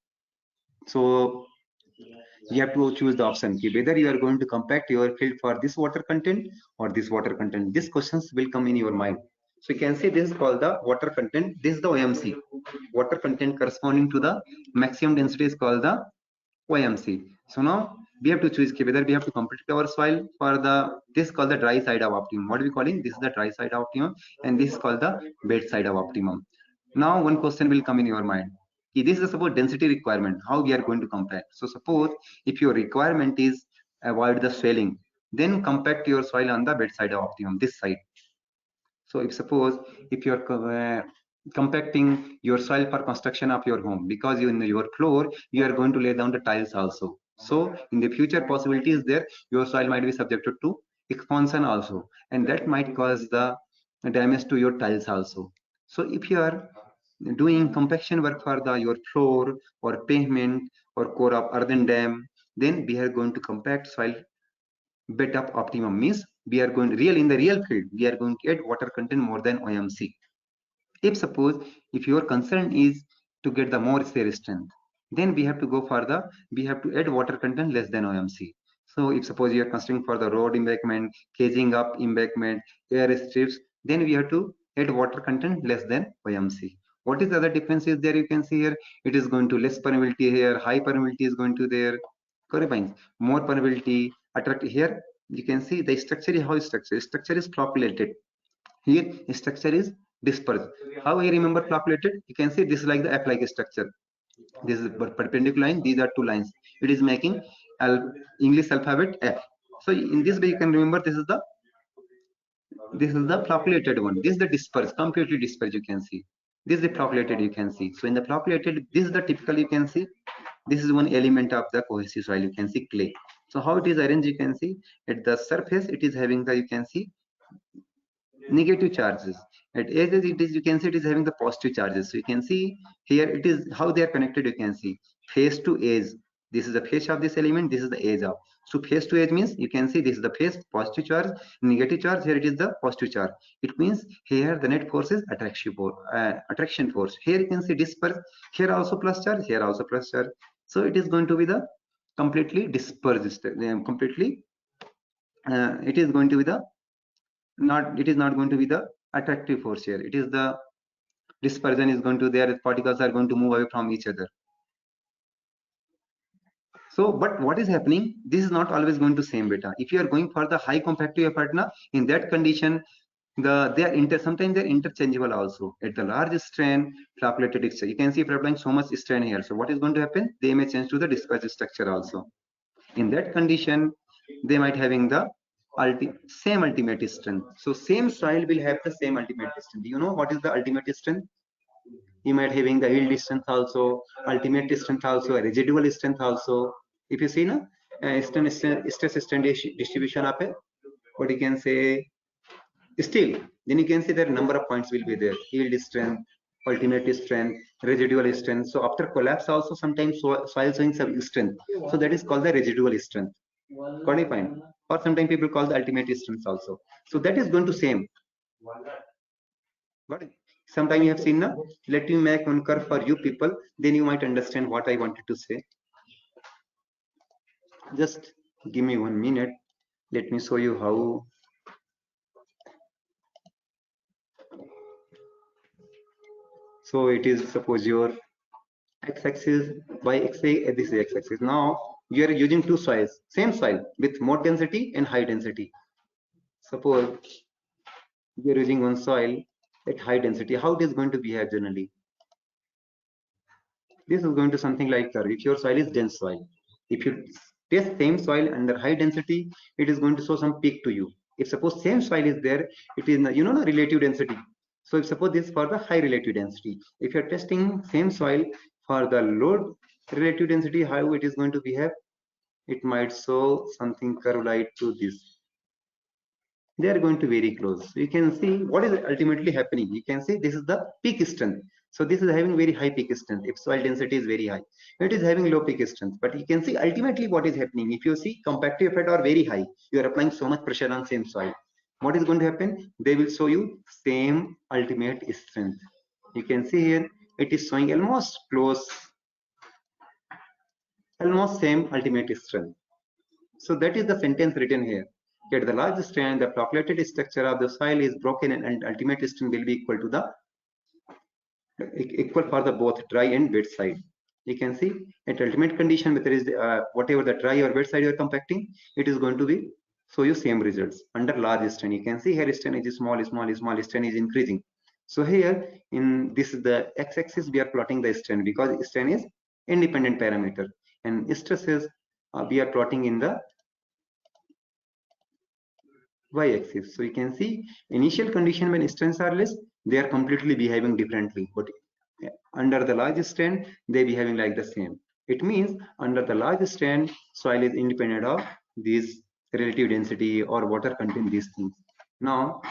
So you have to choose the option whether you are going to compact your field for this water content or this water content. These questions will come in your mind. So you can see this is called the water content. This is the OMC. Water content corresponding to the maximum density is called the OMC. So now we have to choose whether we have to compact our soil for this is called the dry side of optimum. What are we calling? This is the dry side of optimum, and this is called the wet side of optimum. Now one question will come in your mind. This is about density requirement, how we are going to compact. So suppose if your requirement is avoid the swelling, then compact your soil on the wet side of optimum, this side. So if suppose if you are compacting your soil for construction of your home, because in your floor you are going to lay down the tiles also. So in the future possibility is there, your soil might be subjected to expansion also, and that might cause the damage to your tiles also. So if you are doing compaction work for your floor or pavement or core of earthen dam, then we are going to compact soil bed of optimum, means we are going in the real field we are going to add water content more than OMC. If suppose if your concern is to get the more shear strength, then we have to go for we have to add water content less than OMC. So if suppose you are considering for the road embankment, caging up embankment, air strips, then we have to add water content less than OMC. What is the other difference is there? You can see here it is going to less permeability here, high permeability is going to there. Correct? More permeability attract here, you can see the structure is how structure is flocculated. Here structure is dispersed. How I remember flocculated? You can see this is like the F-like structure. This is perpendicular line. These are two lines. It is making English alphabet F. So in this way you can remember this is the flocculated one. This is the dispersed, completely dispersed. You can see this is the flocculated. You can see. So in the flocculated, this is the typical. You can see this is one element of the cohesive soil. You can see clay. So how it is arranged? You can see at the surface it is having the, you can see, negative charges. At edges it is, you can see it is having the positive charges. So you can see here it is how they are connected. You can see face to edge. This is the face of this element. This is the edge of. So face to edge means you can see this is the face, positive charge, negative charge. Here it is the positive charge. It means here the net force is attraction force. Here you can see disperse. Here also plus charge. Here also plus charge. So it is going to be the completely dispersed. Completely, it is going to be the it is not going to be the attractive force here. It is the dispersion is going to, their particles are going to move away from each other. So, but what is happening? This is not always going to same beta. If you are going for the high compactive partner, in that condition, sometimes they're interchangeable also. At the large strain, flocculated structure. You can see if you're applying so much strain here. So what is going to happen? They may change to the dispersed structure also. In that condition, they might having the same ultimate strength. So same soil will have the same ultimate strength. Do you know what is the ultimate strength? You might having the yield strength also, ultimate strength also, residual strength also. If you see na stress strain distribution of it, what you can say, still then you can see that number of points will be there: yield strength, ultimate strength, residual strength. So after collapse also sometimes soil showing some strength, so that is called the residual strength. Got it? Fine. Or sometimes people call the ultimate strength also. So that is going to same. Got it? Sometime you have seen na, let me make one curve for you people, then you might understand what I wanted to say. Just give me 1 minute. Let me show you how. So it is, suppose your x-axis, y-axis, this is x-axis. Now you are using two soils, same soil with more density and high density. Suppose you are using one soil at high density. How it is going to behave generally? This is going to something like curve. If your soil is dense soil, if you test same soil under high density, it is going to show some peak to you. If suppose same soil is there, it is, you know, the relative density. So if suppose this is for the high relative density, if you're testing same soil for the low relative density, how it is going to behave? It might show something curve like to this. They are going to very close. So you can see what is ultimately happening. You can see this is the peak strength. So this is having very high peak strength. If soil density is very high, it is having low peak strength. But you can see ultimately what is happening. If you see compactive effect are very high, you are applying so much pressure on same soil. What is going to happen? They will show you same ultimate strength. You can see here it is showing almost close, almost same ultimate strength. So that is the sentence written here. At the large strain, the flocculated structure of the soil is broken and ultimate strain will be equal to the equal for the both dry and wet side. You can see at ultimate condition, whether is whatever the dry or wet side you are compacting, it is going to be show you same results under large strain. You can see here strain is small, strain is increasing. So here in this is the x-axis, we are plotting the strain because strain is independent parameter, and stress is we are plotting in the y-axis. So you can see initial condition when strains are less, they are completely behaving differently, but under the large strain they behaving like the same. It means under the large strain soil is independent of these relative density or water content, these things. Now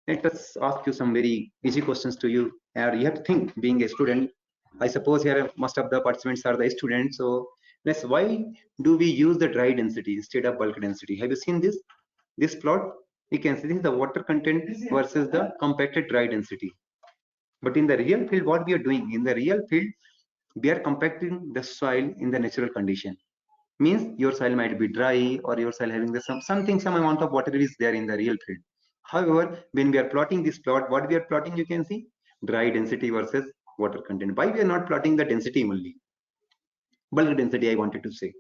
let us ask you some very easy questions to you, and you have to think being a student. I suppose here most of the participants are the students, so let's, why do we use the dry density instead of bulk density? Have you seen this plot? You can see this is the water content versus the compacted dry density. But in the real field, what we are doing in the real field, we are compacting the soil in the natural condition. Means your soil might be dry or your soil having the some amount of water is there in the real field. However, when we are plotting this plot, what we are plotting, you can see dry density versus water content. Why we are not plotting the density only? Bulk density, I wanted to say.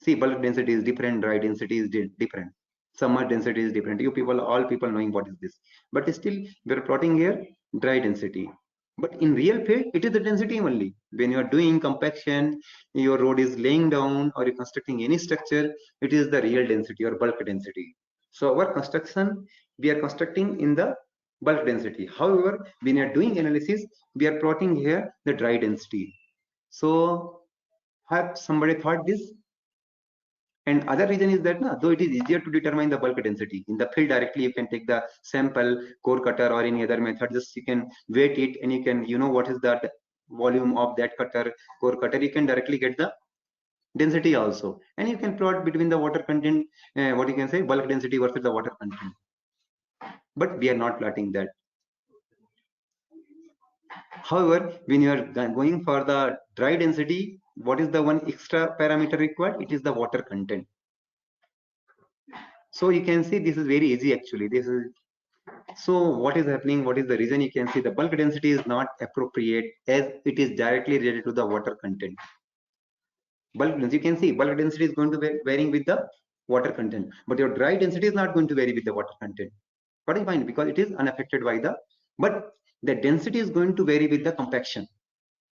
See, bulk density is different, dry density is different, submerged density is different. You people, all people knowing what is this. But still, we are plotting here dry density. But in real field, it is the density only. When you are doing compaction, your road is laying down or you're constructing any structure, it is the real density or bulk density. So our construction, we are constructing in the bulk density. However, when you are doing analysis, we are plotting here the dry density. So have somebody thought this? And other reason is that though it is easier to determine the bulk density in the field directly, you can take the sample, core cutter or any other method, just you can weight it and you can, you know, what is the volume of that cutter, core cutter, you can directly get the density also. And you can plot between the water content, what you can say, bulk density versus the water content. But we are not plotting that. However, when you are going for the dry density, what is the one extra parameter required? It is the water content. So you can see this is very easy actually. This is so what is happening? What is the reason? You can see the bulk density is not appropriate as it is directly related to the water content. Bulk density, you can see bulk density is going to be varying with the water content, but your dry density is not going to vary with the water content. What do you find? Because it is unaffected by the, but the density is going to vary with the compaction.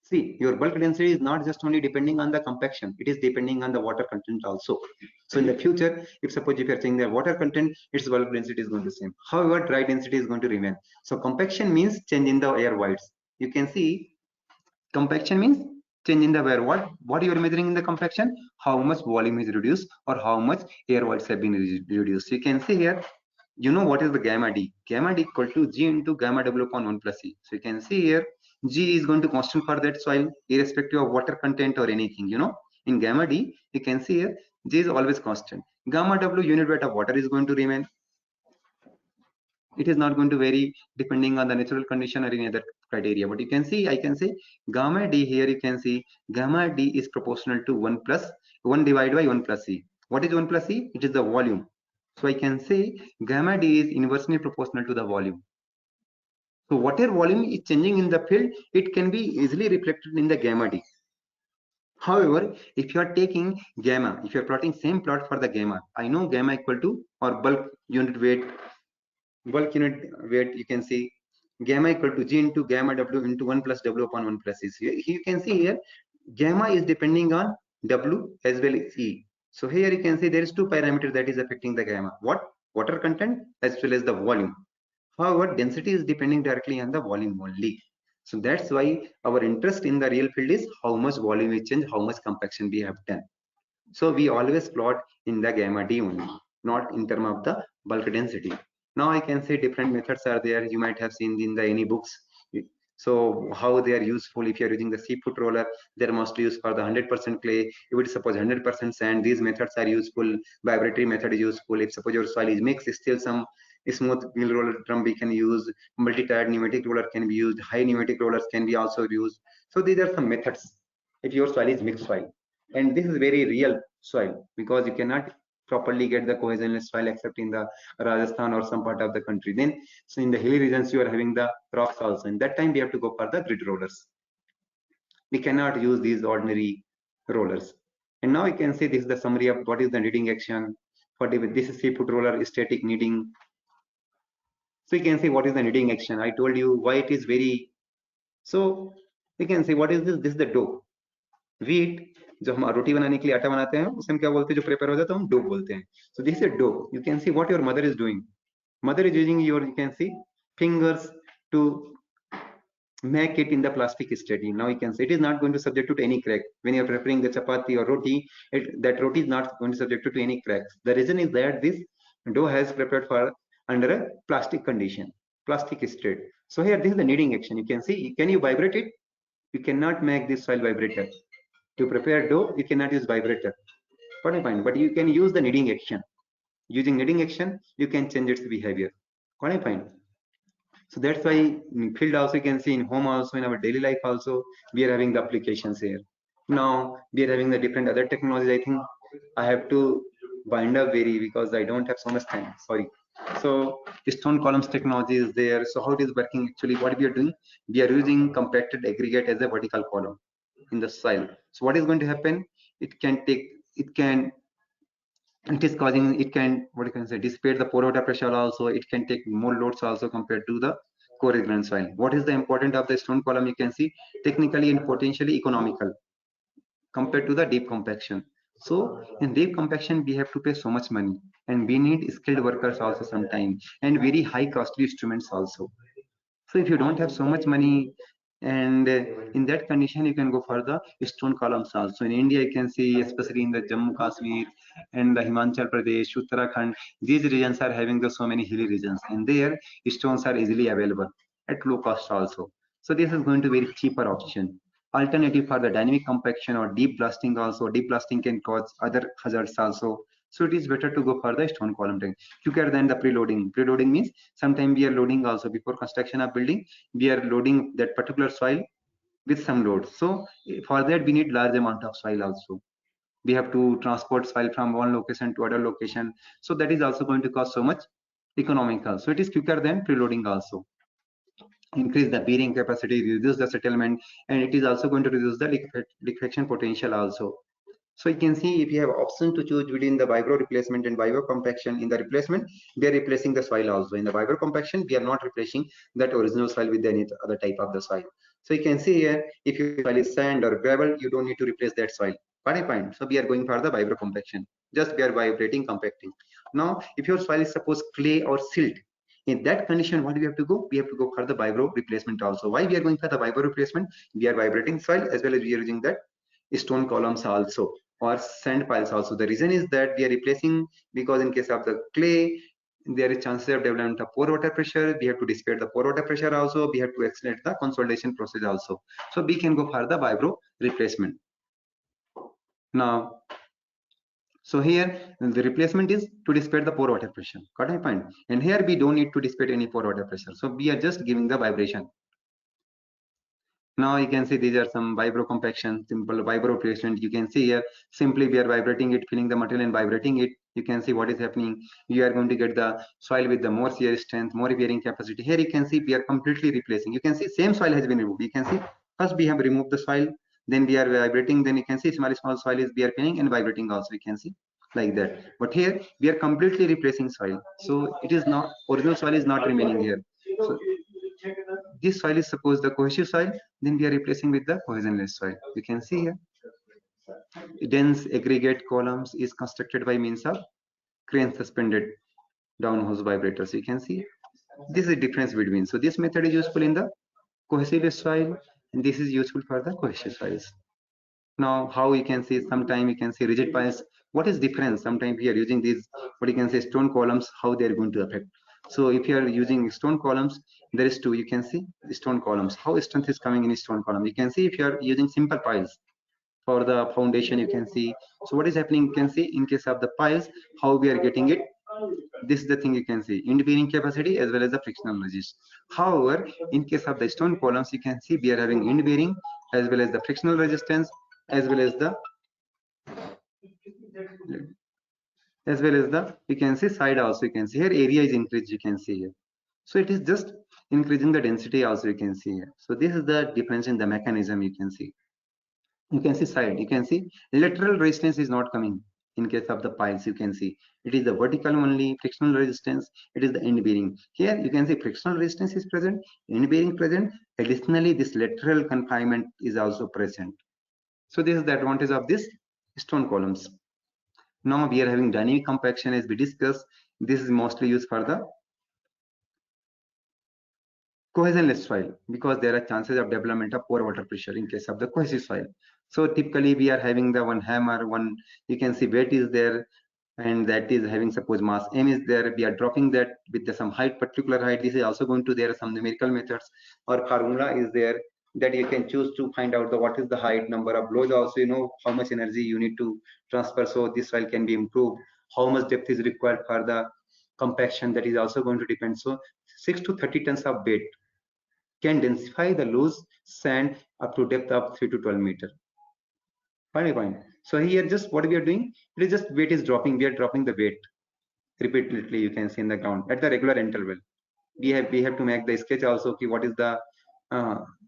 See, your bulk density is not just only depending on the compaction, it is depending on the water content also. So in the future, if suppose if you're saying the water content, its bulk density is going to be same. However, dry density is going to remain. So compaction means change in the air voids. You can see compaction means change in the air. What you are measuring in the compaction? How much volume is reduced or how much air voids have been reduced. You can see here, you know what is the gamma D? Gamma D equal to G into gamma W upon 1 plus E. So you can see here, G is going to constant for that soil, irrespective of water content or anything, you know. In gamma D, you can see here, G is always constant. Gamma W unit weight of water is going to remain. It is not going to vary depending on the natural condition or any other criteria. But you can see, I can say gamma D here, you can see gamma D is proportional to 1 divided by 1 plus E. What is 1 plus E? It is the volume. So I can say gamma D is inversely proportional to the volume. So whatever volume is changing in the field, it can be easily reflected in the gamma D. However, if you are taking gamma, if you are plotting same plot for the gamma, I know gamma equal to or bulk unit weight, you can see gamma equal to G into gamma W into 1 plus W upon 1 plus E. So you can see here, gamma is depending on W as well as E. So here you can see there is two parameters that is affecting the gamma. What? Water content as well as the volume. However, density is depending directly on the volume only. So that's why our interest in the real field is how much volume we change, how much compaction we have done. So we always plot in the gamma D only, not in terms of the bulk density. Now I can say different methods are there. You might have seen in the any books. So how they are useful? If you are using the seafood roller, they're mostly used for the 100% clay. If it is suppose 100% sand, these methods are useful. Vibratory method is useful. If suppose your soil is mixed, still some smooth mill roller drum we can use. Multi-tired pneumatic roller can be used. High pneumatic rollers can be also used. So these are some methods if your soil is mixed soil. And this is very real soil because you cannot properly get the cohesionless soil except in the Rajasthan or some part of the country. Then so in the hilly regions you are having the rocks also. In that time we have to go for the grid rollers. We cannot use these ordinary rollers. And now you can see this is the summary of what is the kneading action. This is seafood roller static kneading. So you can see what is the kneading action. I told you why it is very. So you can see what is this? This is the dough. Wheat जो हम रोटी बनाने के लिए आटा बनाते हैं उसे हम क्या बोलते हैं जो प्रिपेयर हो जाता है हम डो बोलते हैं. So this is dough. You can see what your mother is doing. Mother is using your, you can see, fingers to make it in the plastic state. Now you can see it is not going to subject to any crack. When you are preparing the chapati or roti, that roti is not going to subject to any cracks. The reason is that this dough has prepared for under a plastic condition, plastic state. So here this is the kneading action. You can see, can you vibrate it? You cannot make this soil vibrator. To prepare dough, you cannot use vibrator. What I find, but you can use the kneading action. Using kneading action, you can change its behavior. What I find. So that's why in field also you can see, in home also, in our daily life also, we are having the applications here. Now we are having the different other technologies. I think I have to wind up very because I don't have so much time. Sorry. So stone columns technology is there. So how it is working actually? What we are doing? We are using compacted aggregate as a vertical column in the soil. So what is going to happen? It can take it can, it is causing, it can, what you can say, dissipate the pore water pressure also. It can take more loads also compared to the core grain soil. What is the important of the stone column? You can see technically and potentially economical compared to the deep compaction. So in deep compaction, we have to pay so much money, and we need skilled workers also sometimes, and very high costly instruments also. So if you don't have so much money, and in that condition, you can go for the stone columns also. In India, you can see, especially in the Jammu Kashmir and the Himachal Pradesh, Uttarakhand, these regions are having the so many hilly regions, and there stones are easily available at low cost also. So this is going to be a very cheaper option. Alternative for the dynamic compaction or deep blasting also. Deep blasting can cause other hazards also. So it is better to go for the stone column tank quicker than the preloading. Preloading means sometimes we are loading also before construction of building. We are loading that particular soil with some load. So for that we need large amount of soil also. We have to transport soil from one location to other location. So that is also going to cost so much economical. So it is quicker than preloading also. Increase the bearing capacity, reduce the settlement, and it is also going to reduce the liquefaction potential also. So you can see if you have option to choose between the vibro replacement and vibro compaction. In the replacement, we are replacing the soil also. In the vibro compaction, we are not replacing that original soil with any other type of the soil. So you can see here, if your soil is sand or gravel, you don't need to replace that soil. Fine. So we are going for the vibro compaction. Just we are vibrating, compacting. Now, if your soil is suppose clay or silt, in that condition, what we have to go? We have to go for the vibro replacement also. Why we are going for the vibro replacement? We are vibrating soil as well as we are using that stone columns also, or sand piles also. The reason is that we are replacing because in case of the clay, there is chances of development of pore water pressure. We have to dissipate the pore water pressure also. We have to accelerate the consolidation process also. So we can go for the vibro replacement. Now, so here the replacement is to dissipate the pore water pressure. Got my point? And here we don't need to dissipate any pore water pressure. So we are just giving the vibration. Now you can see these are some vibro compaction, simple vibro replacement. You can see here simply we are vibrating it, filling the material and vibrating it. You can see what is happening. You are going to get the soil with the more shear strength, more bearing capacity. Here you can see we are completely replacing. You can see same soil has been removed. You can see first we have removed the soil, then we are vibrating, then you can see small soil is we are pinning and vibrating also. You can see like that. But here we are completely replacing soil. So it is not, original soil is not remaining here. So this soil is suppose the cohesive soil, then we are replacing with the cohesionless soil. You can see here dense aggregate columns is constructed by means of crane suspended down hose vibrators. You can see this is the difference between. So this method is useful in the cohesive soil, and this is useful for the cohesive soils. Now how you can see, sometime you can see rigid piles. What is difference? Sometimes we are using these, what you can say, stone columns, how they are going to affect. So if you are using stone columns, there is two. You can see stone columns, how strength is coming in stone column. You can see if you are using simple piles for the foundation, you can see. So what is happening, you can see in case of the piles, how we are getting it. This is the thing you can see, end bearing capacity as well as the frictional resistance. However, in case of the stone columns, you can see we are having end bearing as well as the frictional resistance as well as the you can see side also. You can see here area is increased. You can see here. So it is just increasing the density also. You can see here. So this is the difference in the mechanism. You can see. You can see side. You can see lateral resistance is not coming in case of the piles. You can see it is the vertical only frictional resistance. It is the end bearing. Here you can see frictional resistance is present, end bearing present. Additionally, this lateral confinement is also present. So this is the advantage of this stone columns. Now we are having dynamic compaction as we discussed. This is mostly used for the cohesionless soil because there are chances of development of poor water pressure in case of the cohesive soil. So typically we are having the one hammer, one, you can see weight is there, and that is having suppose mass m is there. We are dropping that with some height, particular height. This is also going to, there are some numerical methods or formula is there that you can choose to find out the what is the height, number of blows also, you know how much energy you need to transfer, so this soil can be improved. How much depth is required for the compaction, that is also going to depend. So 6 to 30 tons of weight can densify the loose sand up to depth of 3 to 12 meter. Fine. So here just what we are doing, it is just weight is dropping. We are dropping the weight repeatedly. You can see in the ground at the regular interval. We have to make the sketch also. Okay, what is the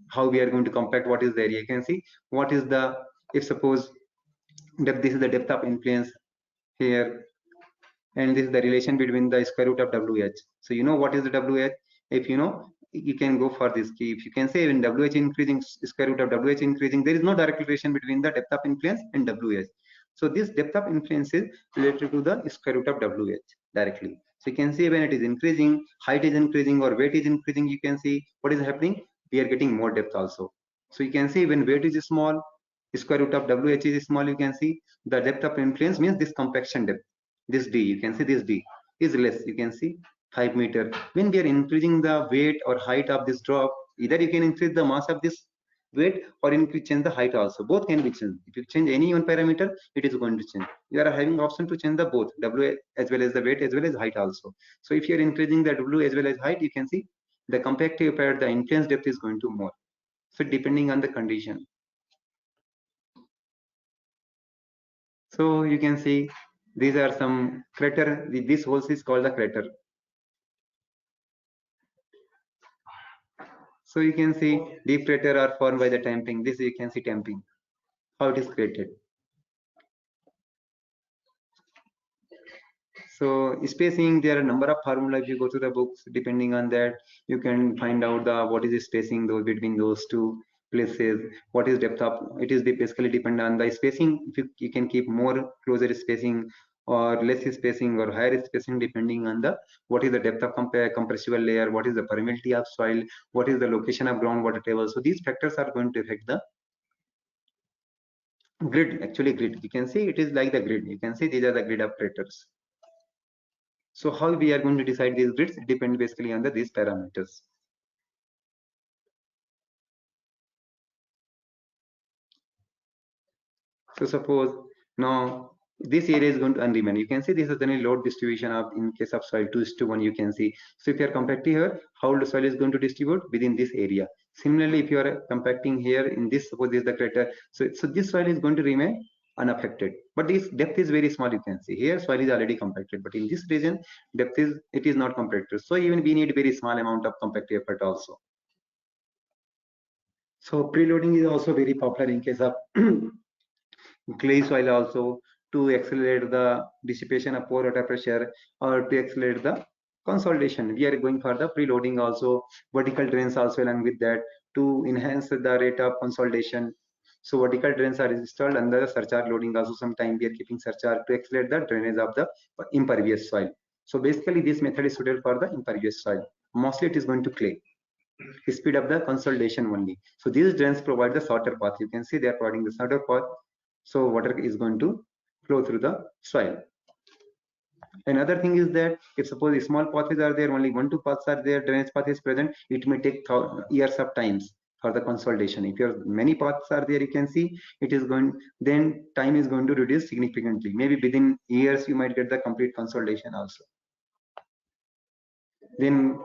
how we are going to compact, what is the area. You can see what is the, if suppose depth. This is the depth of influence here, and this is the relation between the square root of WH. So you know what is the WH? If you know, you can go for this key. If you can say when WH increasing, square root of WH increasing, there is no direct relation between the depth of influence and WH. So this depth of influence is related to the square root of WH directly. So you can see when it is increasing, height is increasing or weight is increasing, you can see what is happening. We are getting more depth also. So you can see when weight is small, square root of WH is small, you can see the depth of influence means this compaction depth. This D, you can see this D is less, you can see 5 meter. When we are increasing the weight or height of this drop, either you can increase the mass of this weight or increase change the height also. Both can be changed. If you change any one parameter, it is going to change. You are having option to change the both W as well as the weight as well as height also. So if you are increasing the W as well as height, you can see the compactive part, the influence depth is going to more. So depending on the condition. So you can see these are some crater. This hole is called the crater. So you can see deep crater are formed by the tamping. This you can see tamping, how it is created. So spacing, there are a number of formulas. If you go to the books, depending on that, you can find out the what is the spacing those between those two places. What is depth of? It is basically depend on the spacing. If you can keep more closer spacing or less spacing or higher spacing depending on the what is the depth of compressible layer, what is the permeability of soil, what is the location of groundwater table. So these factors are going to affect the grid. Actually grid, you can see it is like the grid. You can see these are the grid of craters. So how we are going to decide these grids? It depends basically on these parameters. So suppose now this area is going to unremain. You can see this is the load distribution of in case of soil 2:1. You can see. So if you are compacting here, how the soil is going to distribute within this area. Similarly, if you are compacting here in this, suppose this is the crater. So this soil is going to remain unaffected. But this depth is very small. You can see here soil is already compacted. But in this region, depth is not compacted. So even we need very small amount of compactive effort also. So preloading is also very popular in case of clay soil also, to accelerate the dissipation of pore water pressure or to accelerate the consolidation. We are going for the preloading also, vertical drains also along with that to enhance the rate of consolidation. So vertical drains are installed under the surcharge loading also. Sometimes we are keeping surcharge to accelerate the drainage of the impervious soil. So basically this method is suitable for the impervious soil. Mostly it is going to clay. Speed up the consolidation only. So these drains provide the shorter path. You can see they are providing the shorter path. So water is going to flow through the soil. Another thing is that if suppose small paths are there, only 1-2 paths are there, drainage path is present, it may take years of times for the consolidation. If your many paths are there, you can see it is going, then time is going to reduce significantly. Maybe within years you might get the complete consolidation also. Then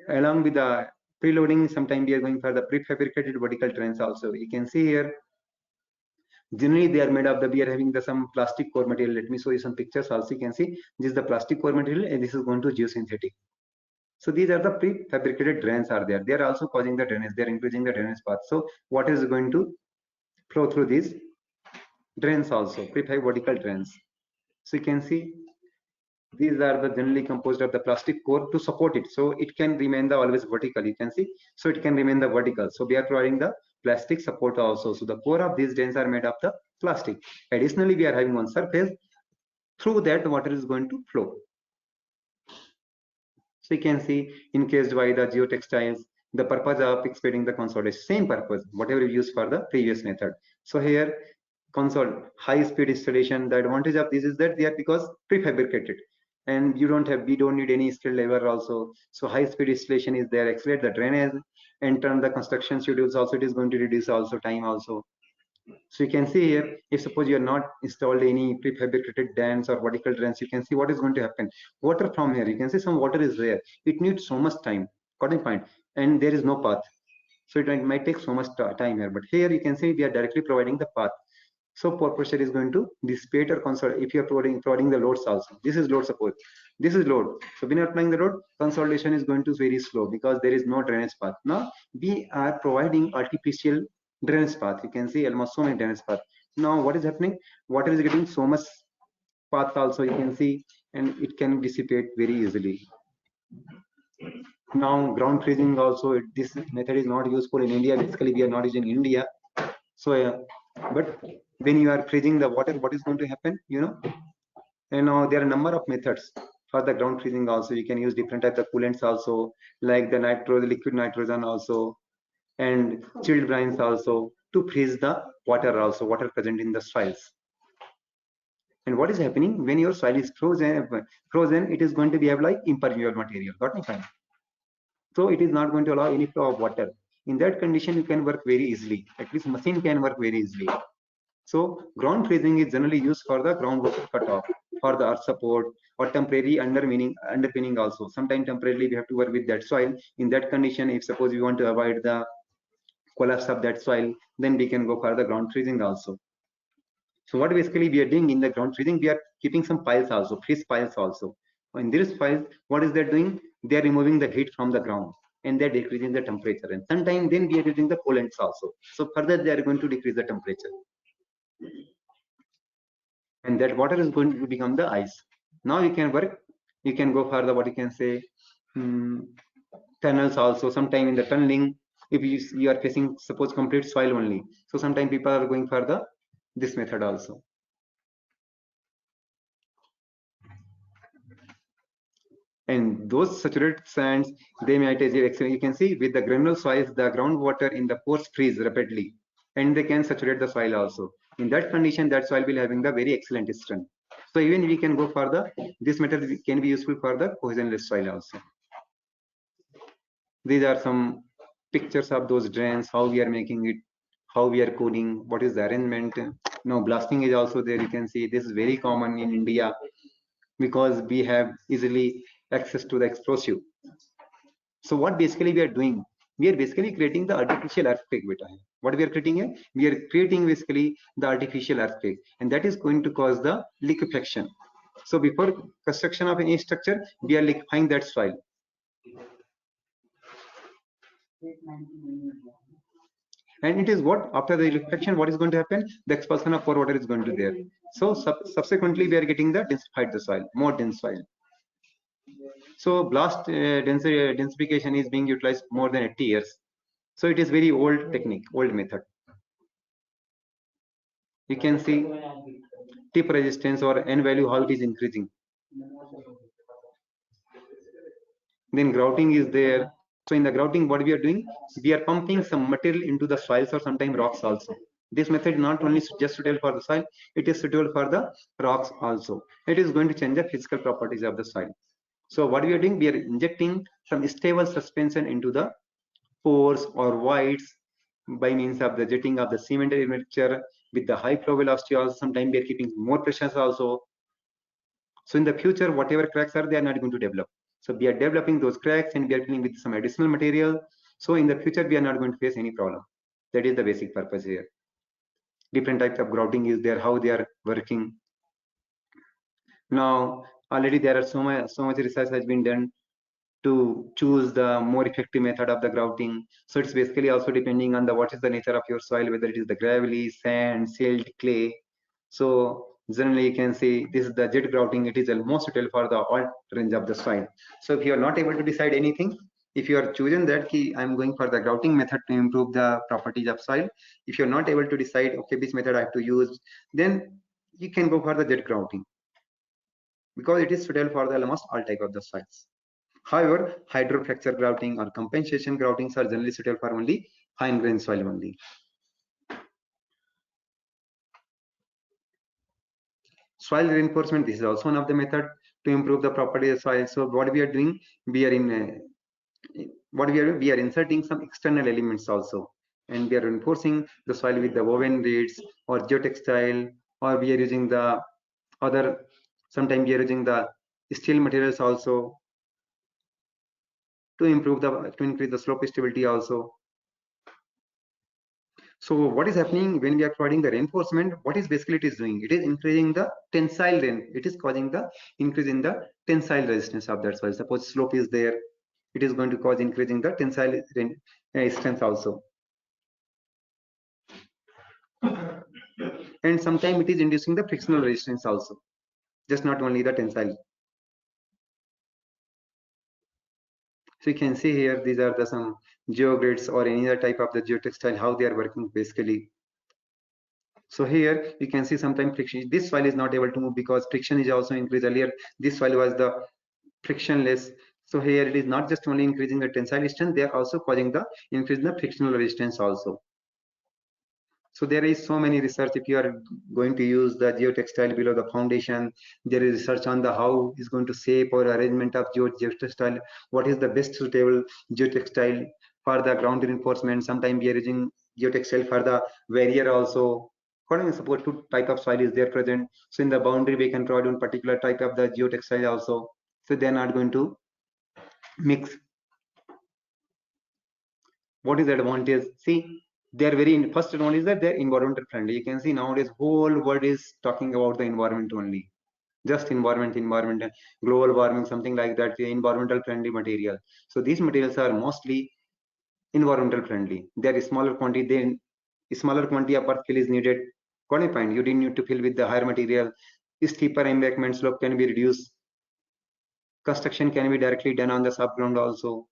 along with the preloading, sometimes we are going for the prefabricated vertical drains also. You can see here generally they are made of the, we are having the some plastic core material. Let me show you some pictures also. You can see this is the plastic core material and this is going to geosynthetic. So these are the prefabricated drains are there. They are also causing the drainage. They are increasing the drainage path. So what is going to flow through these drains also, prefab vertical drains. So you can see these are the generally composed of the plastic core to support it. So it can remain the always vertical. You can see, so it can remain the vertical. So we are providing the plastic support also. So the core of these drains are made of the plastic. Additionally, we are having one surface through that water is going to flow. So you can see encased by the geotextiles, the purpose of expanding the consolidation, same purpose, whatever you use for the previous method. So here console high speed installation, the advantage of this is that they are because prefabricated and you don't have, we don't need any skilled labor also. So high speed installation is there, accelerate the drainage and turn the construction schedules also, it is going to reduce also time also. So you can see here, if suppose you are not installed any prefabricated dams or vertical drains, you can see what is going to happen. Water from here, you can see some water is there. It needs so much time, cutting point, and there is no path. So it might take so much time here. But here you can see we are directly providing the path. So pore pressure is going to dissipate or consolidate. If you are providing the loads also, this is load support, this is load. So when you are applying the load, consolidation is going to very slow because there is no drainage path. Now we are providing artificial drainage path. You can see almost so many drainage path. Now what is happening? Water is getting so much path also, you can see, and it can dissipate very easily. Now ground freezing also, this method is not useful in India. Basically, we are not using India. So, but when you are freezing the water, what is going to happen? You know, there are a number of methods for the ground freezing also. You can use different types of coolants also, like the liquid nitrogen also, and chilled brines also, to freeze the water also, water present in the soils. And what is happening when your soil is frozen, it is going to be have like impermeable material. Got me fine? So it is not going to allow any flow of water. In that condition, you can work very easily. At least machine can work very easily. So ground freezing is generally used for the groundwater cutoff, for the earth support, or temporary underpinning also. Sometimes temporarily we have to work with that soil. In that condition, if suppose we want to avoid the collapse of that soil, then we can go for the ground freezing also. So what basically we are doing in the ground freezing, we are keeping some piles also, freeze piles also. In these piles, what is that doing? They are removing the heat from the ground and they're decreasing the temperature. And sometimes then we are using the coolants also. So further they are going to decrease the temperature. And that water is going to become the ice. Now you can work, you can go for the, what you can say, tunnels also. Sometime in the tunneling, if you are facing suppose complete soil only. So sometimes people are going for the this method also. And those saturated sands, they might, as you can see, with the granule soils, the groundwater in the pores freeze rapidly, and they can saturate the soil also. In that condition, that soil will having the very excellent strength. So even we can go for the, this method can be useful for the cohesionless soil also. These are some pictures of those drains, how we are making it, how we are coding, what is the arrangement. Now blasting is also there. You can see this is very common in India because we have easily access to the explosive. So what basically we are doing? We are basically creating the artificial earthquake. What we are creating here? We are creating basically the artificial earthquake, and that is going to cause the liquefaction. So before construction of any structure, we are liquefying that soil. And it is what after the liquefaction, what is going to happen? The expulsion of pore water is going to there. So subsequently, we are getting the densified the soil, more dense soil. So blast densification is being utilized more than 80 years. So it is very old technique, old method. You can see tip resistance or N value, how it is increasing. Then grouting is there. So in the grouting, what we are doing, we are pumping some material into the soils or sometimes rocks also. This method is not only just suitable for the soil, it is suitable for the rocks also. It is going to change the physical properties of the soil. So what we are doing, we are injecting some stable suspension into the pores or voids by means of the jetting of the cemented mixture with the high flow velocity. Also, sometimes we are keeping more pressures also. So in the future, whatever cracks are, they are not going to develop. So we are developing those cracks and we are filling with some additional material. So in the future, we are not going to face any problem. That is the basic purpose here. Different types of grouting is there, how they are working. Now, already there are so much research has been done to choose the more effective method of the grouting. So it's basically also depending on the what is the nature of your soil, whether it is the gravelly, sand, silt, clay. So generally you can see this is the jet grouting. It is almost suitable for the all range of the soil. So if you are not able to decide anything, if you are choosing that key, I'm going for the grouting method to improve the properties of soil. If you're not able to decide, okay, which method I have to use, then you can go for the jet grouting because it is suitable for the almost all type of the soils. However, hydrofracture grouting or compensation groutings are generally suitable for only fine grained soil only. Soil reinforcement, this is also one of the method to improve the property of soil. So what we are doing, we are we are inserting some external elements also, and we are reinforcing the soil with the woven reeds or geotextile, or we are using the other, sometimes we are using the steel materials also to increase the slope stability also. So what is happening when we are providing the reinforcement? What is basically it is doing? It is increasing the tensile it is causing the increase in the tensile resistance of that soil. Suppose slope is there, it is going to cause increasing the tensile strength also. and sometimes it is inducing the frictional resistance also, just not only the tensile. So you can see here, these are the some geogrids or any other type of the geotextile, how they are working basically. So here you can see sometimes friction. This soil is not able to move because friction is also increased. Earlier this soil was the frictionless. So here it is not just only increasing the tensile strength, they are also causing the increase in the frictional resistance also. So there is so many research. If you are going to use the geotextile below the foundation, there is research on the how is going to shape or arrangement of geotextile, what is the best suitable geotextile for the ground reinforcement. Sometimes we are using geotextile for the barrier also. According to suppose two type of soil is there present. So in the boundary we can provide one particular type of the geotextile also. So they are not going to mix. What is the advantage? See, they are very first advantage is that they're environmental friendly. You can see nowadays whole world is talking about the environment only, just environment, and global warming, something like that. The environmental friendly material. So these materials are mostly environmental friendly. They are smaller quantity. Then smaller quantity of earth fill is needed. Got a point? You didn't need to fill with the higher material. Steeper embankment slope can be reduced. Construction can be directly done on the subground also.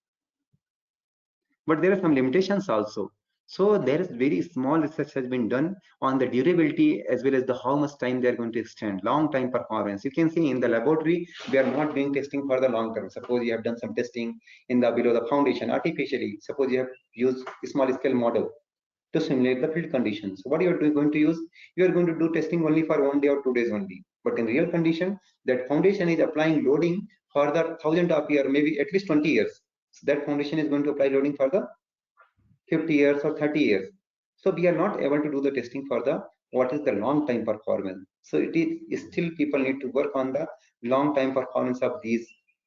But there are some limitations also. So there is very small research has been done on the durability as well as the how much time they are going to extend, long time performance. You can see in the laboratory, we are not doing testing for the long term. Suppose you have done some testing in the below the foundation artificially. Suppose you have used a small scale model to simulate the field conditions. So what you are going to use? You are going to do testing only for 1 day or 2 days only. But in real condition, that foundation is applying loading for the 1,000 of year, maybe at least 20 years. So that foundation is going to apply loading for the 50 years or 30 years. So we are not able to do the testing for the what is the long time performance. So it is still people need to work on the long time performance of these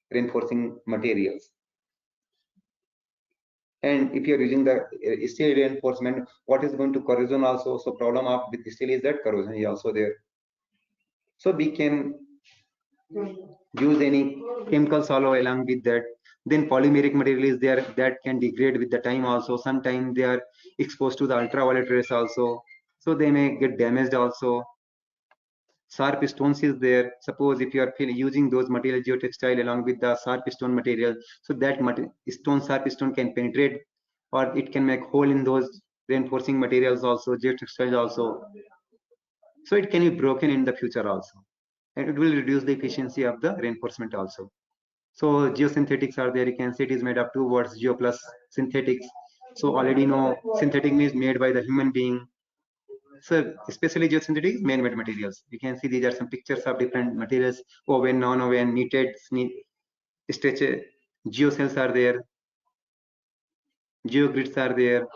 reinforcing materials. And if you are using the steel reinforcement, what is going to corrosion also? So problem of with steel is that corrosion is also there. So we can use any chemical solve along with that. Then polymeric material is there that can degrade with the time also. Sometimes they are exposed to the ultraviolet rays also, so they may get damaged also. Sharp stones is there. Suppose if you are using those material geotextile along with the sharp stone material, so that sharp stone can penetrate or it can make hole in those reinforcing materials also, geotextiles also. So it can be broken in the future also, and it will reduce the efficiency of the reinforcement also. So geosynthetics are there. You can see it is made of two words, geo plus synthetics. So already know synthetic means made by the human being. So especially geosynthetic is man-made materials. You can see these are some pictures of different materials: woven, non-woven, knitted, stretch. Geocells are there. Geogrids are there.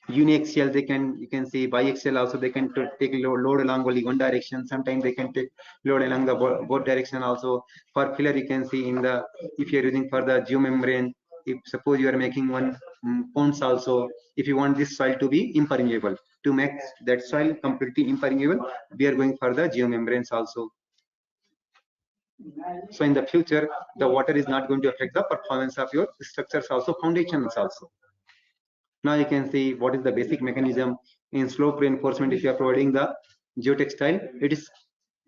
Uniaxial, they can, you can see biaxial also, they can take load along only one direction. Sometimes they can take load along the both direction also. For filler, you can see in the, if you're using for the geomembrane, if suppose you are making one ponds also, if you want this soil to be impermeable, to make that soil completely impermeable, we are going for the geomembranes also. So in the future, the water is not going to affect the performance of your structures also, foundations also. Now you can see what is the basic mechanism in slope reinforcement. If you are providing the geotextile, it is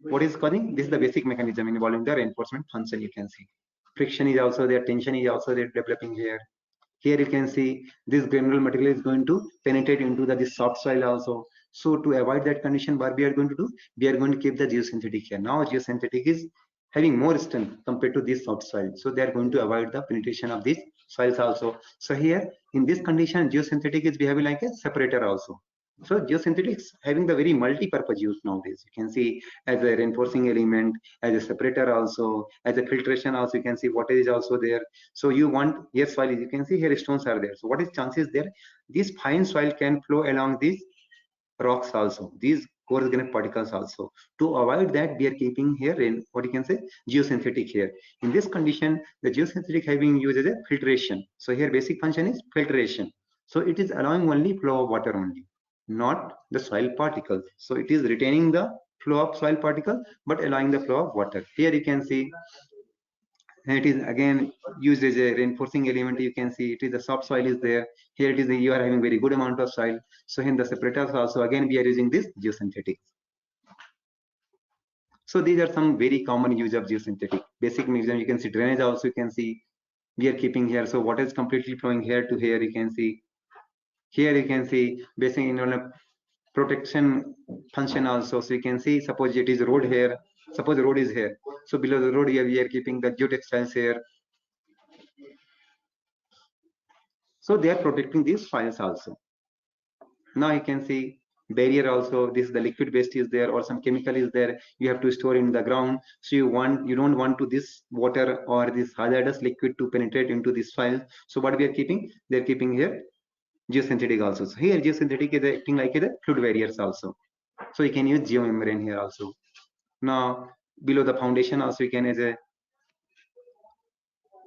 what is causing this is the basic mechanism involving the reinforcement function. You can see friction is also there, tension is also there developing here. Here you can see this granular material is going to penetrate into the this soft soil also. So to avoid that condition, what we are going to do, we are going to keep the geosynthetic here. Now geosynthetic is having more strength compared to this soft soil, so they are going to avoid the penetration of these soils also. So here in this condition, geosynthetic is behaving like a separator also. So geosynthetics having the very multi-purpose use nowadays. You can see as a reinforcing element, as a separator also, as a filtration also. You can see water is also there. So you want, yes, soil is, you can see here stones are there. So what is chances there? This fine soil can flow along these rocks also, these coarse grained particles also. To avoid that, we are keeping here in what you can say geosynthetic here. In this condition, the geosynthetic having used as a filtration. So here basic function is filtration. So it is allowing only flow of water only, not the soil particles. So it is retaining the flow of soil particle but allowing the flow of water. Here you can see it is again used as a reinforcing element. You can see it is the soft soil is there. Here it is you are having very good amount of soil. So in the separators also again we are using this geosynthetics. So these are some very common use of geosynthetic. Basic measure you can see drainage also you can see we are keeping here. So water is completely flowing here to here. You can see here you can see basic protection function also. So you can see suppose it is road here. Suppose the road is here. So below the road here we are keeping the geotextiles here. So they are protecting these files also. Now you can see barrier also. This the liquid waste is there or some chemical is there. You have to store in the ground. So you don't want to this water or this hazardous liquid to penetrate into this file. So what we are keeping? They are keeping here geosynthetic also. So here geosynthetic is acting like a fluid barriers also. So you can use geomembrane here also. Now below the foundation also you can as a.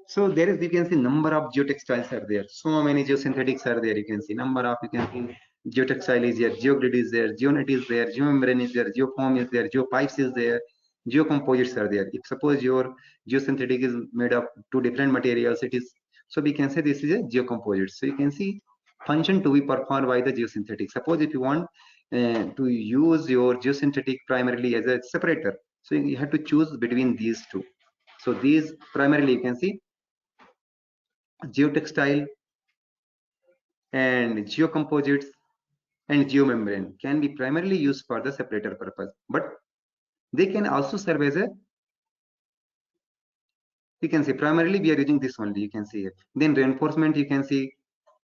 So there is you can see number of geotextiles are there. So many geosynthetics are there. You can see number of you can see geotextile is there, geogrid is there, geonet is there, geomembrane is there, geofoam is there, geopipes is there, geocomposites are there. If suppose your geosynthetic is made of two different materials, it is so we can say this is a geocomposite. So you can see function to be performed by the geosynthetic. Suppose if you want to use your geosynthetic primarily as a separator, so you have to choose between these two. So these primarily you can see geotextile and geocomposites and geomembrane can be primarily used for the separator purpose, but they can also serve as a, you can see primarily we are using this only, you can see it. Then reinforcement you can see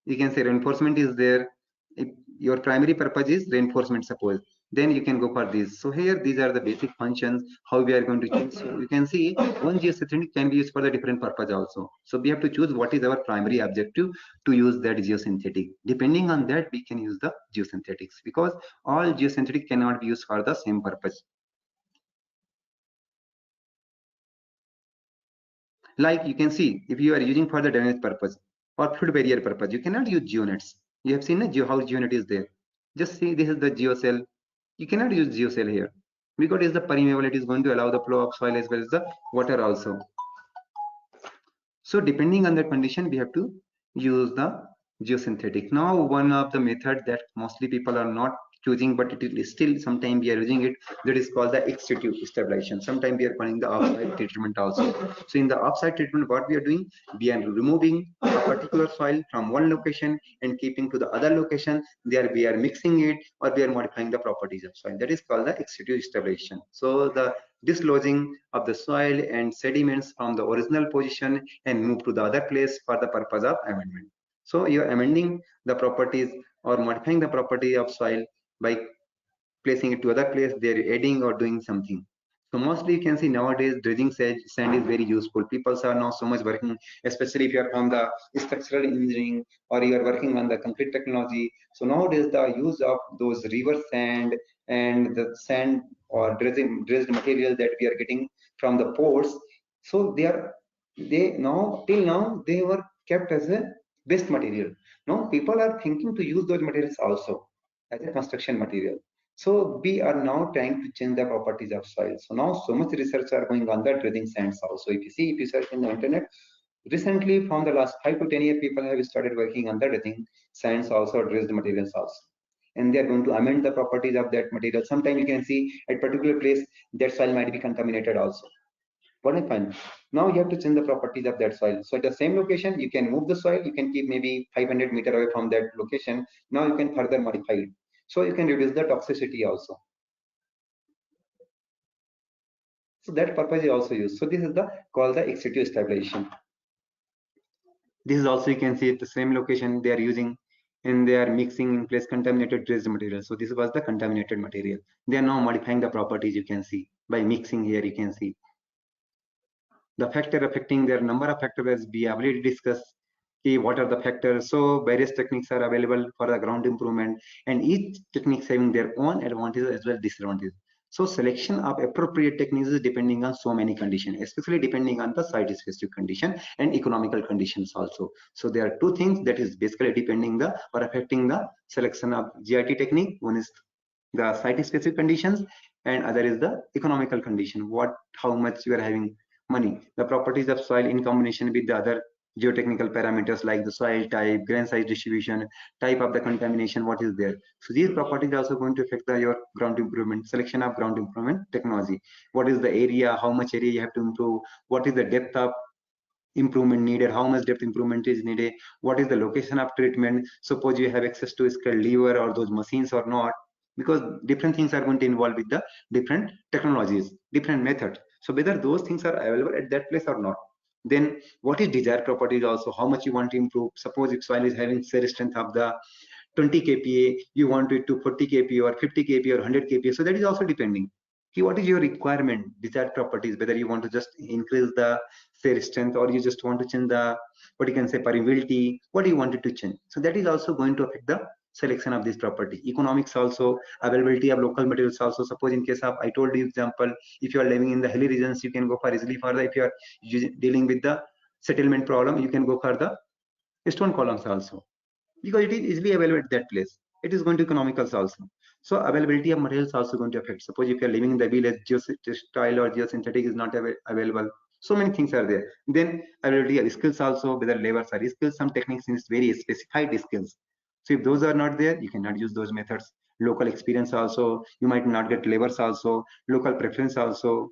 reinforcement is there. If your primary purpose is reinforcement suppose, then you can go for this. So here these are the basic functions how we are going to choose. So you can see one geosynthetic can be used for the different purpose also. So we have to choose what is our primary objective to use that geosynthetic. Depending on that we can use the geosynthetics, because all geosynthetic cannot be used for the same purpose. Like you can see if you are using for the drainage purpose or fluid barrier purpose, you cannot use geonets. You have seen how geonet is there. Just see this is the geocell. You cannot use geocell here because it is the permeable. It is going to allow the flow of soil as well as the water also. So depending on the condition, we have to use the geosynthetic. Now one of the method that mostly people are not choosing, but it is still sometimes we are using it, that is called the ex situ stabilization. Sometimes we are calling the offsite treatment also. So in the offsite treatment, what we are doing, we are removing a particular soil from one location and keeping to the other location. There we are mixing it or we are modifying the properties of soil. That is called the ex situ stabilization. So the dislodging of the soil and sediments from the original position and move to the other place for the purpose of amendment. So you are amending the properties or modifying the property of soil by placing it to other place. They are adding or doing something. So mostly you can see nowadays dredging sand is very useful. People are now so much working, especially if you are from the structural engineering or you are working on the concrete technology. So nowadays the use of those river sand and the sand or dredged material that we are getting from the ports. So they now till now they were kept as a waste material. Now people are thinking to use those materials also as a construction material. So we are now trying to change the properties of soil. So now so much research are going on the dredging sands also. If you search in the internet, recently from the last 5 to 10 years, people have started working on the dredging sands also, dredged materials also. And they are going to amend the properties of that material. Sometimes you can see at particular place that soil might be contaminated also. What I find, now you have to change the properties of that soil. So at the same location, you can move the soil, you can keep maybe 500 meters away from that location. Now you can further modify it. So you can reduce the toxicity also. So that purpose is also used. So this is the called the ex situ stabilization. This is also you can see at the same location they are using and they are mixing in place contaminated dredged material. So this was the contaminated material. They are now modifying the properties you can see by mixing here you can see. The factor affecting their number of factors we already discussed. What are the factors? So various techniques are available for the ground improvement and each technique having their own advantages as well as disadvantages. So selection of appropriate techniques is depending on so many conditions, especially depending on the site specific condition and economical conditions also. So there are two things that is basically depending the or affecting the selection of GIT technique. One is the site specific conditions and other is the economical condition. How much you are having money. The properties of soil in combination with the other geotechnical parameters like the soil type, grain size distribution, type of the contamination, what is there. So these properties are also going to affect your ground improvement, selection of ground improvement technology. What is the area, how much area you have to improve, what is the depth of improvement needed, how much depth improvement is needed, what is the location of treatment, suppose you have access to a skilled lever or those machines or not, because different things are going to involve with the different technologies, different methods. So whether those things are available at that place or not. Then what is desired properties also, how much you want to improve. Suppose if soil is having shear strength of the 20 kPa, you want it to 40 kPa or 50 kPa or 100 kPa. So that is also depending. What is your requirement, desired properties, whether you want to just increase the shear strength or you just want to change the, what you can say, permeability, what do you want it to change. So that is also going to affect the selection of this property. Economics also, availability of local materials also. Suppose in case of, I told you example, if you are living in the hilly regions, you can go for easily for the, if you are dealing with the settlement problem, you can go for the stone columns also, because it is easily available at that place. It is going to economicals also. So availability of materials also going to affect. Suppose if you are living in the village, geotextile or geosynthetic is not available. So many things are there. Then availability of skills also, whether labors are skills, some techniques is very specified skills. So if those are not there, you cannot use those methods. Local experience also, you might not get labors also, local preference also,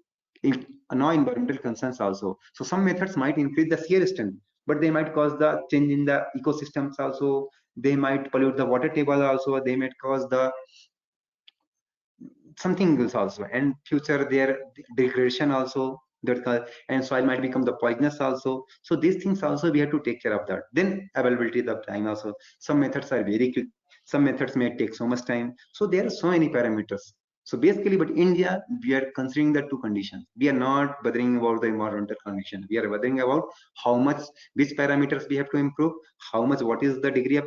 no environmental concerns also. So some methods might increase the shear strength, but they might cause the change in the ecosystems also. They might pollute the water table also. They might cause the something else also, and future their degradation also, that and soil might become the poisonous also. So these things also we have to take care of that. Then availability of time also, some methods are very quick, some methods may take so much time. So there are so many parameters. So basically, but India, we are considering the two conditions. We are not bothering about the environmental condition. We are bothering about how much, which parameters we have to improve, how much, what is the degree of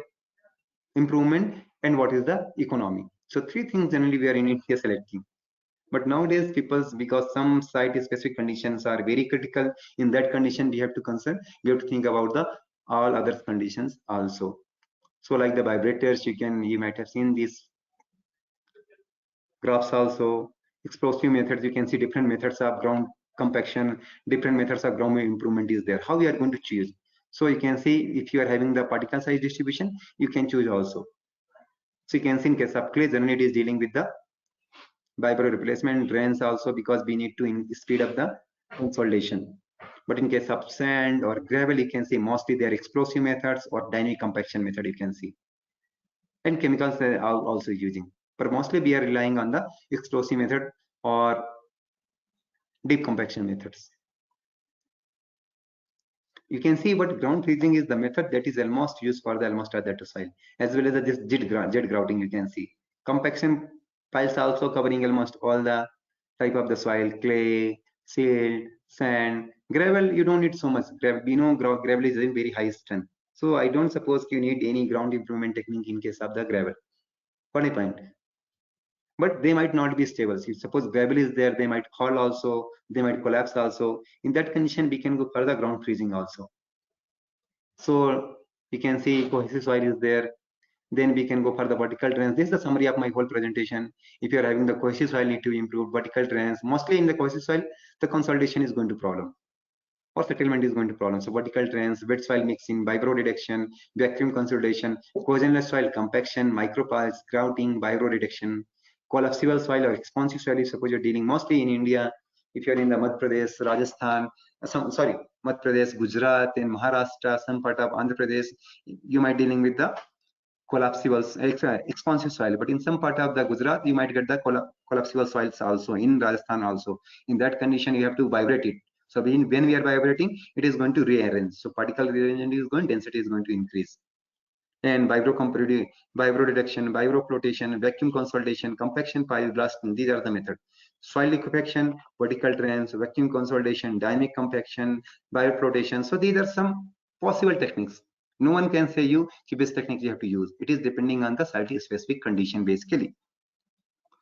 improvement, and what is the economy. So three things generally we are in India selecting. But nowadays people, because some site specific conditions are very critical, in that condition we have to concern, we have to think about the all other conditions also. So like the vibrators, you might have seen these graphs also. Explosive methods, you can see different methods of ground compaction, different methods of ground improvement is there. How we are going to choose? So you can see if you are having the particle size distribution, you can choose also. So you can see in case of clay, generally it is dealing with the vibro replacement, drains also, because we need to speed up the consolidation. But in case of sand or gravel, you can see mostly they are explosive methods or dynamic compaction method, you can see. And chemicals they are also using. But mostly we are relying on the explosive method or deep compaction methods. You can see what ground freezing is the method that is almost used for the almost other soil, as well as this jet grouting. You can see compaction piles also covering almost all the type of the soil: clay, silt, sand, gravel. You don't need so much. We know gravel is having very high strength, so I don't suppose you need any ground improvement technique in case of the gravel. What a point. But they might not be stable. So suppose gravel is there, they might fall also, they might collapse also. In that condition, we can go further ground freezing also. So you can see cohesive soil is there. Then we can go for the vertical drains. This is the summary of my whole presentation. If you are having the cohesive soil need to improve, vertical drains, mostly in the cohesive soil, the consolidation is going to problem or settlement is going to problem. So vertical drains, wet soil mixing, vibro reduction, vacuum consolidation, cogenless soil compaction, micropiles, grouting, vibro reduction, collapsible soil or expansive soil. Suppose you're dealing mostly in India, if you're in the Madhya Pradesh, Rajasthan, Madhya Pradesh, Gujarat, and Maharashtra, some part of Andhra Pradesh, you might dealing with the collapsible expansive soil. But in some part of the Gujarat, you might get the collapsible soils also, in Rajasthan also. In that condition, you have to vibrate it. So when we are vibrating, it is going to rearrange. So particle rearrangement is going, density is going to increase. And vibro reduction, vibro flotation, vacuum consolidation, compaction, pile blasting, these are the methods. Soil liquefaction, vertical drains, vacuum consolidation, dynamic compaction, vibro flotation. So these are some possible techniques. No one can say you which technique you have to use. It is depending on the site specific condition basically.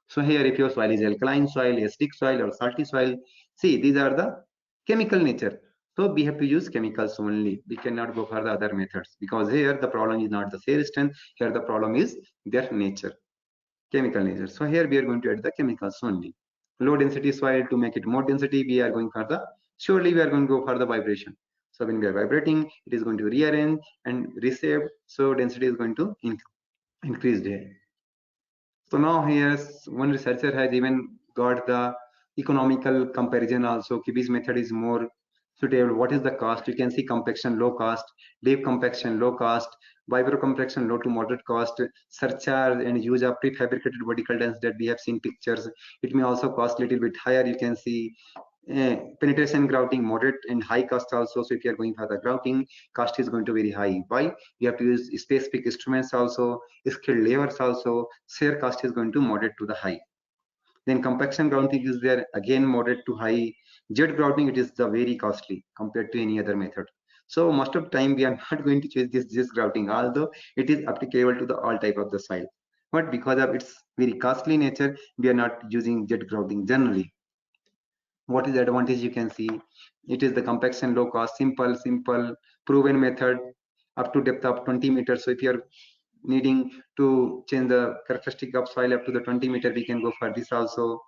So here, if your soil is alkaline soil, acidic soil, or salty soil, see, these are the chemical nature. So we have to use chemicals only. We cannot go for the other methods, because here the problem is not the shear strength. Here the problem is their nature, chemical nature. So here we are going to add the chemicals only. Low density soil, to make it more density, we are going for the surely we are going to go for the vibration. So when we are vibrating, it is going to rearrange and reshape. So density is going to increase there. So now here one researcher has even got the economical comparison also. Which method is more suitable? What is the cost? You can see compaction low cost, deep compaction low cost, vibro compression low to moderate cost, surcharge and use of prefabricated vertical dents that we have seen pictures. It may also cost a little bit higher. You can see penetration grouting moderate and high cost also. So if you are going for the grouting, cost is going to be very high. Why? You have to use specific instruments also, skilled labors also. Shear cost is going to moderate to the high. Then compaction grouting is there, again moderate to high. Jet grouting, it is the very costly compared to any other method. So most of the time we are not going to choose this grouting, although it is applicable to the all type of the soil. But because of its very costly nature, we are not using jet grouting generally. What is the advantage? You can see it is the compaction low cost, simple proven method up to depth of 20 meters. So if you are needing to change the characteristic of soil up to the 20 meter, we can go for this also.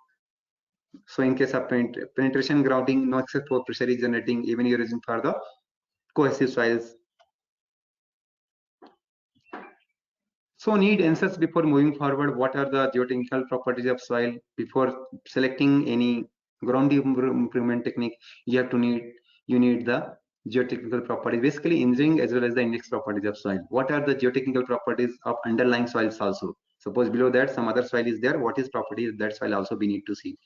So in case of penetration grouting, no excess for pressure is generating, even you're using for the cohesive soils. So need answers before moving forward. What are the geotechnical properties of soil? Before selecting any ground improvement technique, you need the geotechnical properties, basically engineering as well as the index properties of soil. What are the geotechnical properties of underlying soils also? Suppose below that some other soil is there, what is properties of that soil also we need to see.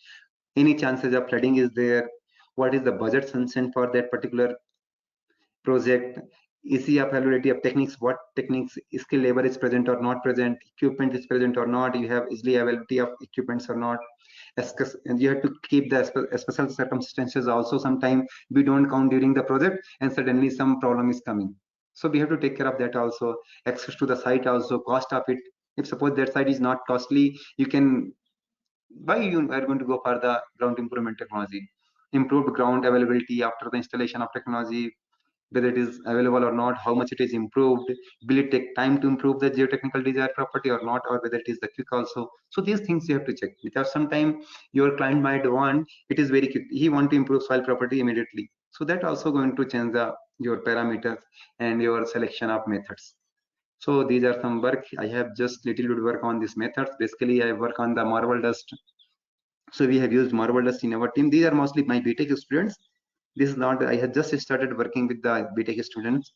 Any chances of flooding is there? What is the budget sanctioned for that particular project? EC availability of techniques, what techniques, skilled labor is present or not present, equipment is present or not, you have easily availability of equipments or not. And you have to keep the special circumstances also. Sometimes we don't count during the project and suddenly some problem is coming. So we have to take care of that also. Access to the site also, cost of it. If suppose that site is not costly, you can, why you are going to go for the ground improvement technology? Improved ground availability after the installation of technology, whether it is available or not, how much it is improved, will it take time to improve the geotechnical desired property or not, or whether it is the quick also. So these things you have to check, because sometimes your client might want, it is very quick, he want to improve soil property immediately. So that also going to change your parameters and your selection of methods. So these are some work. I have just little bit work on these methods. Basically, I work on the marble dust. So we have used marble dust in our team. These are mostly my BTech students. This is not, I had just started working with the BTech students.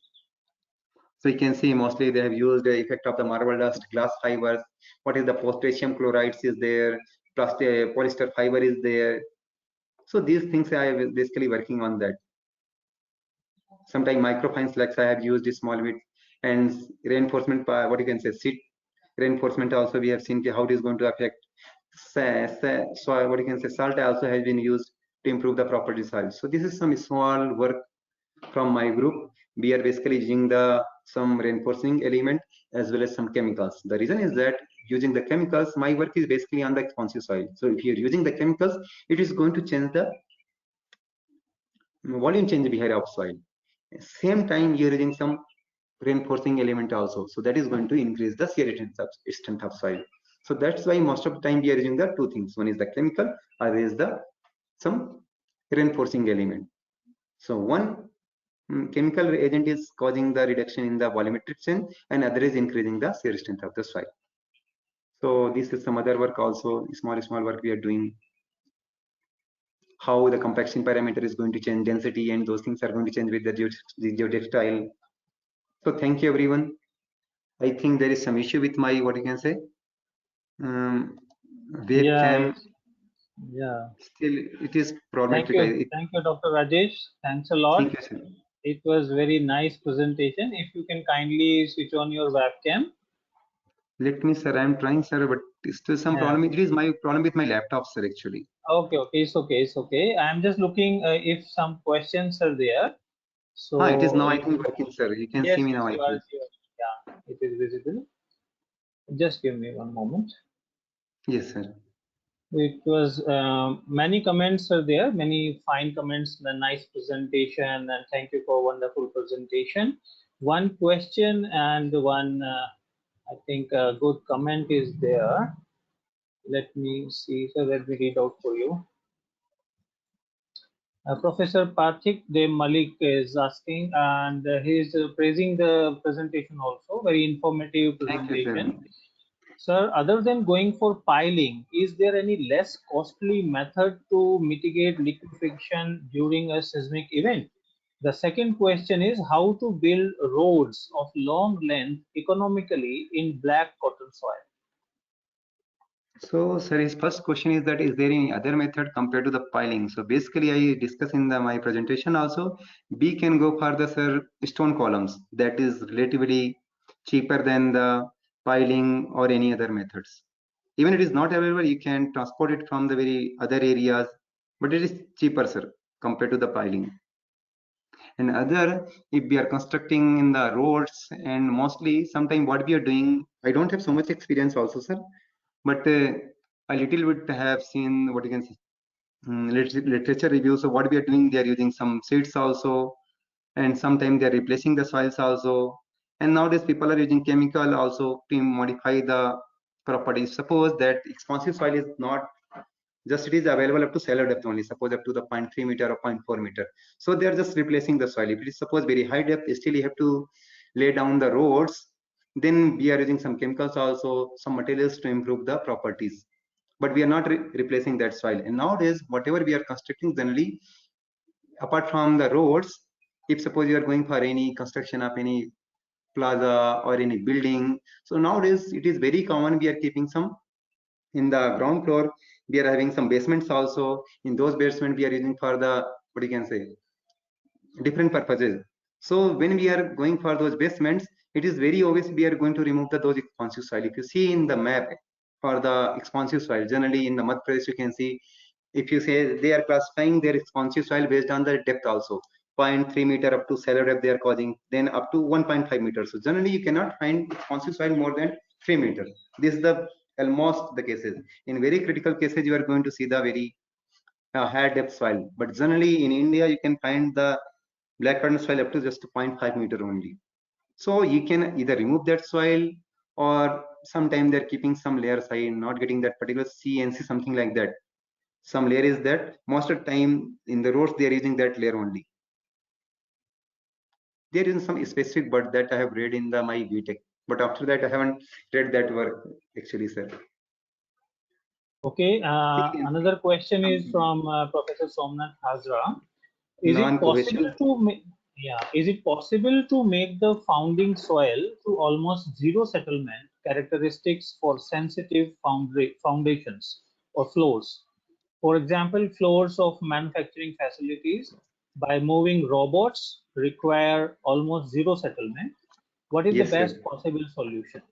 So you can see mostly they have used the effect of the marble dust, glass fibers. What is the potassium chlorides is there, plastic, polyester fiber is there. So these things I am basically working on that. Sometimes microfine slugs I have used a small bit, and reinforcement, what you can say, seat reinforcement also we have seen how it is going to affect. So what you can say, salt also has been used to improve the properties soil. So this is some small work from my group. We are basically using some reinforcing element as well as some chemicals. The reason is that using the chemicals, my work is basically on the expansive soil. So if you're using the chemicals, it is going to change the volume change behavior of soil. Same time you're using some reinforcing element also. So that is going to increase the shear strength of soil. So that's why most of the time we are using the two things. One is the chemical, other is the some reinforcing element. So one chemical agent is causing the reduction in the volumetric change, and other is increasing the shear strength of the soil. So this is some other work also, small work we are doing. How the compaction parameter is going to change density, and those things are going to change with the geotextile. So thank you everyone. I think there is some issue with my, what you can say, webcam. Yeah. Still it is problematic. Thank you, Dr. Rajesh. Thanks a lot. Thank you, sir. It was very nice presentation. If you can kindly switch on your webcam. Let me, sir. I am trying, sir, but still some problem. It is my problem with my laptop, sir. Actually. Okay. It's okay. I am just looking if some questions are there. So it is now, I think, working, sir. You can see me now. I think. Yeah, it is visible. Just give me one moment. Yes, sir. It was many comments are there, many fine comments, the nice presentation, and thank you for wonderful presentation. One question and one, I think, a good comment is there. Let me see, so let me read out for you. Professor Parthik De Malik is asking, and he is praising the presentation also. Very informative Thank you, sir. presentation. Sir, other than going for piling, is there any less costly method to mitigate liquefaction during a seismic event? The second question is how to build roads of long length economically in black cotton soil. So, sir, his first question is that is there any other method compared to the piling? So basically, I discuss in my presentation also, we can go for the sir stone columns that is relatively cheaper than the piling or any other methods. Even it is not available, you can transport it from the very other areas, but it is cheaper, sir, compared to the piling. And other, if we are constructing in the roads and mostly sometime what we are doing, I don't have so much experience also, sir, but a little bit have seen what you can say literature reviews. So what we are doing, they are using some seeds also, and sometimes they are replacing the soils also. And nowadays people are using chemical also to modify the properties. Suppose that expansive soil is not just it is available up to shallow depth only, suppose up to the 0.3 meter or 0.4 meter. So they are just replacing the soil. If it is suppose very high depth, still you have to lay down the roads. Then we are using some chemicals also, some materials to improve the properties, but we are not replacing that soil. And nowadays whatever we are constructing, generally apart from the roads, if suppose you are going for any construction of any plaza or any building, so nowadays it is very common we are keeping some in the ground floor, we are having some basements also. In those basements we are using for the what you can say different purposes. So when we are going for those basements, it is very obvious we are going to remove those expansive soil. If you see in the map for the expansive soil, generally in the Madhya Pradesh you can see, if you say they are classifying their expansive soil based on the depth also, 0.3 meter up to shallow depth they are causing, then up to 1.5 meters. So generally you cannot find expansive soil more than 3 meters. This is the almost the cases. In very critical cases you are going to see the very higher depth soil, but generally in India you can find the black cotton soil up to just 0.5 meter only. So you can either remove that soil, or sometime they're keeping some layers high, not getting that particular CNC, something like that. Some layer is that most of the time in the roads they are using that layer only. There is some specific word that I have read in the my VTech, but after that I haven't read that word actually, sir. Okay, another question is from Professor Somnath Hazra. Is it possible Non-cohesion. to is it possible to make the founding soil to almost zero settlement characteristics for sensitive foundations or floors? For example, floors of manufacturing facilities by moving robots require almost zero settlement. What is the Yes, sir. best possible solution?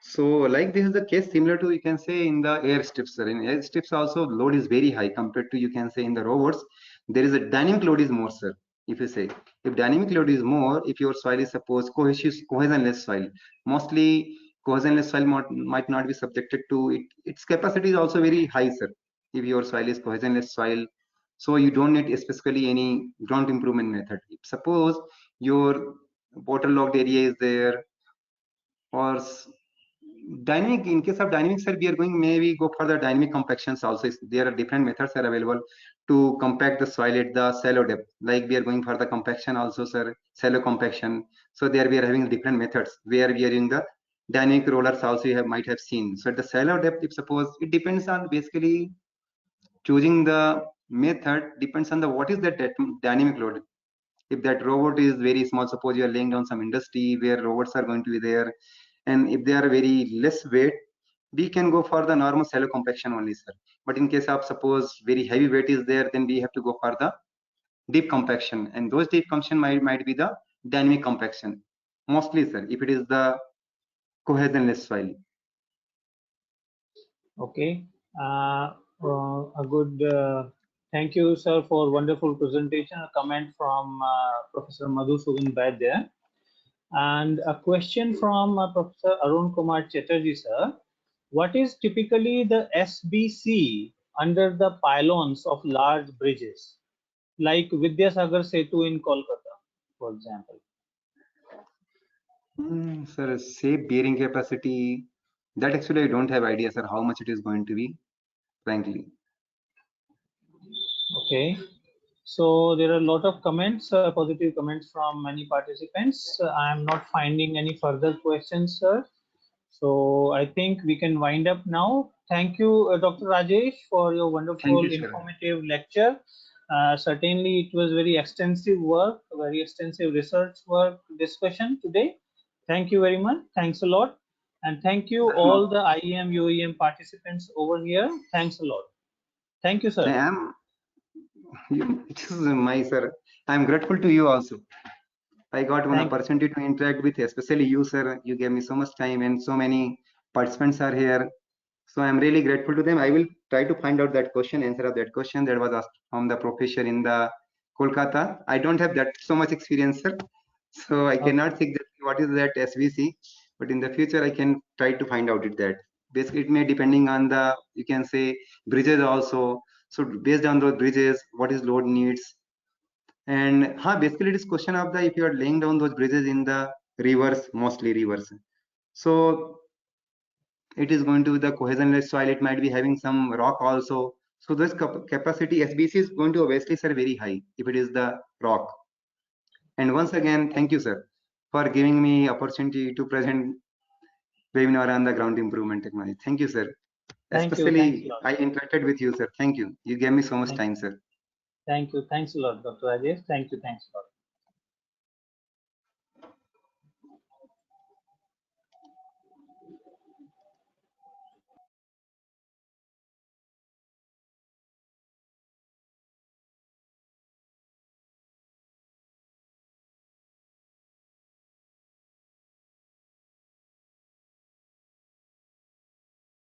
So like this is the case similar to you can say in the airstrips, sir. In airstrips also load is very high compared to you can say in the robots. There is a dynamic load is more, sir. If you say if dynamic load is more, if your soil is suppose cohesionless soil, mostly cohesionless soil might not be subjected to it. Its capacity is also very high, sir. If your soil is cohesionless soil, so you don't need specifically any ground improvement method. If suppose your waterlogged area is there, or dynamic, in case of dynamic, sir, we are going maybe go for the dynamic compactions also. There are different methods are available to compact the soil at the shallow depth, like we are going for the compaction also, sir, shallow compaction. So there we are having different methods where we are using the dynamic rollers also, you have might have seen. So at the shallow depth, if suppose it depends on basically choosing the method depends on the what is that dynamic load. If that robot is very small, suppose you are laying down some industry where robots are going to be there, and if they are very less weight, we can go for the normal shallow compaction only, sir. But in case of suppose very heavy weight is there, then we have to go for the deep compaction, and those deep compaction might be the dynamic compaction mostly, sir, if it is the cohesionless soil. Okay. A good thank you, sir, for wonderful presentation. A comment from Professor Madhusudan Vaidya. And a question from Professor Arun Kumar Chatterjee, sir. What is typically the SBC under the pylons of large bridges, like Vidyasagar Setu in Kolkata, for example? Sir, safe bearing capacity, that actually I don't have idea, sir, how much it is going to be, frankly. Okay. So there are a lot of comments, positive comments from many participants. I am not finding any further questions, sir. So I think we can wind up now. Thank you, Dr. Rajesh, for your Thank wonderful, you, sir. informative lecture. Certainly, it was very extensive work, very extensive research work discussion today. Thank you very much. Thanks a lot. And thank you all the IEM, UEM participants over here. Thanks a lot. Thank you, sir. It is my sir. I'm grateful to you also. I got one opportunity to interact with, especially you, sir. You gave me so much time, and so many participants are here. So I'm really grateful to them. I will try to find out that question, answer of that question that was asked from the professor in the Kolkata. I don't have that so much experience, sir. So I cannot say exactly what is that SVC, but in the future I can try to find out it that. Basically, it may depending on the, you can say, bridges also. So based on those bridges, what is load needs, and basically it is question of the, if you are laying down those bridges in the rivers, mostly rivers, so it is going to be the cohesionless soil, it might be having some rock also. So this capacity SBC is going to obviously, sir, very high if it is the rock. And once again, thank you, sir, for giving me opportunity to present webinar on the ground improvement technology. Thank you, sir. Especially I interacted with you, sir. Thank you. You gave me so much time, sir. Thank you. Thanks a lot, Dr. Rajesh. Thank you. Thanks a lot.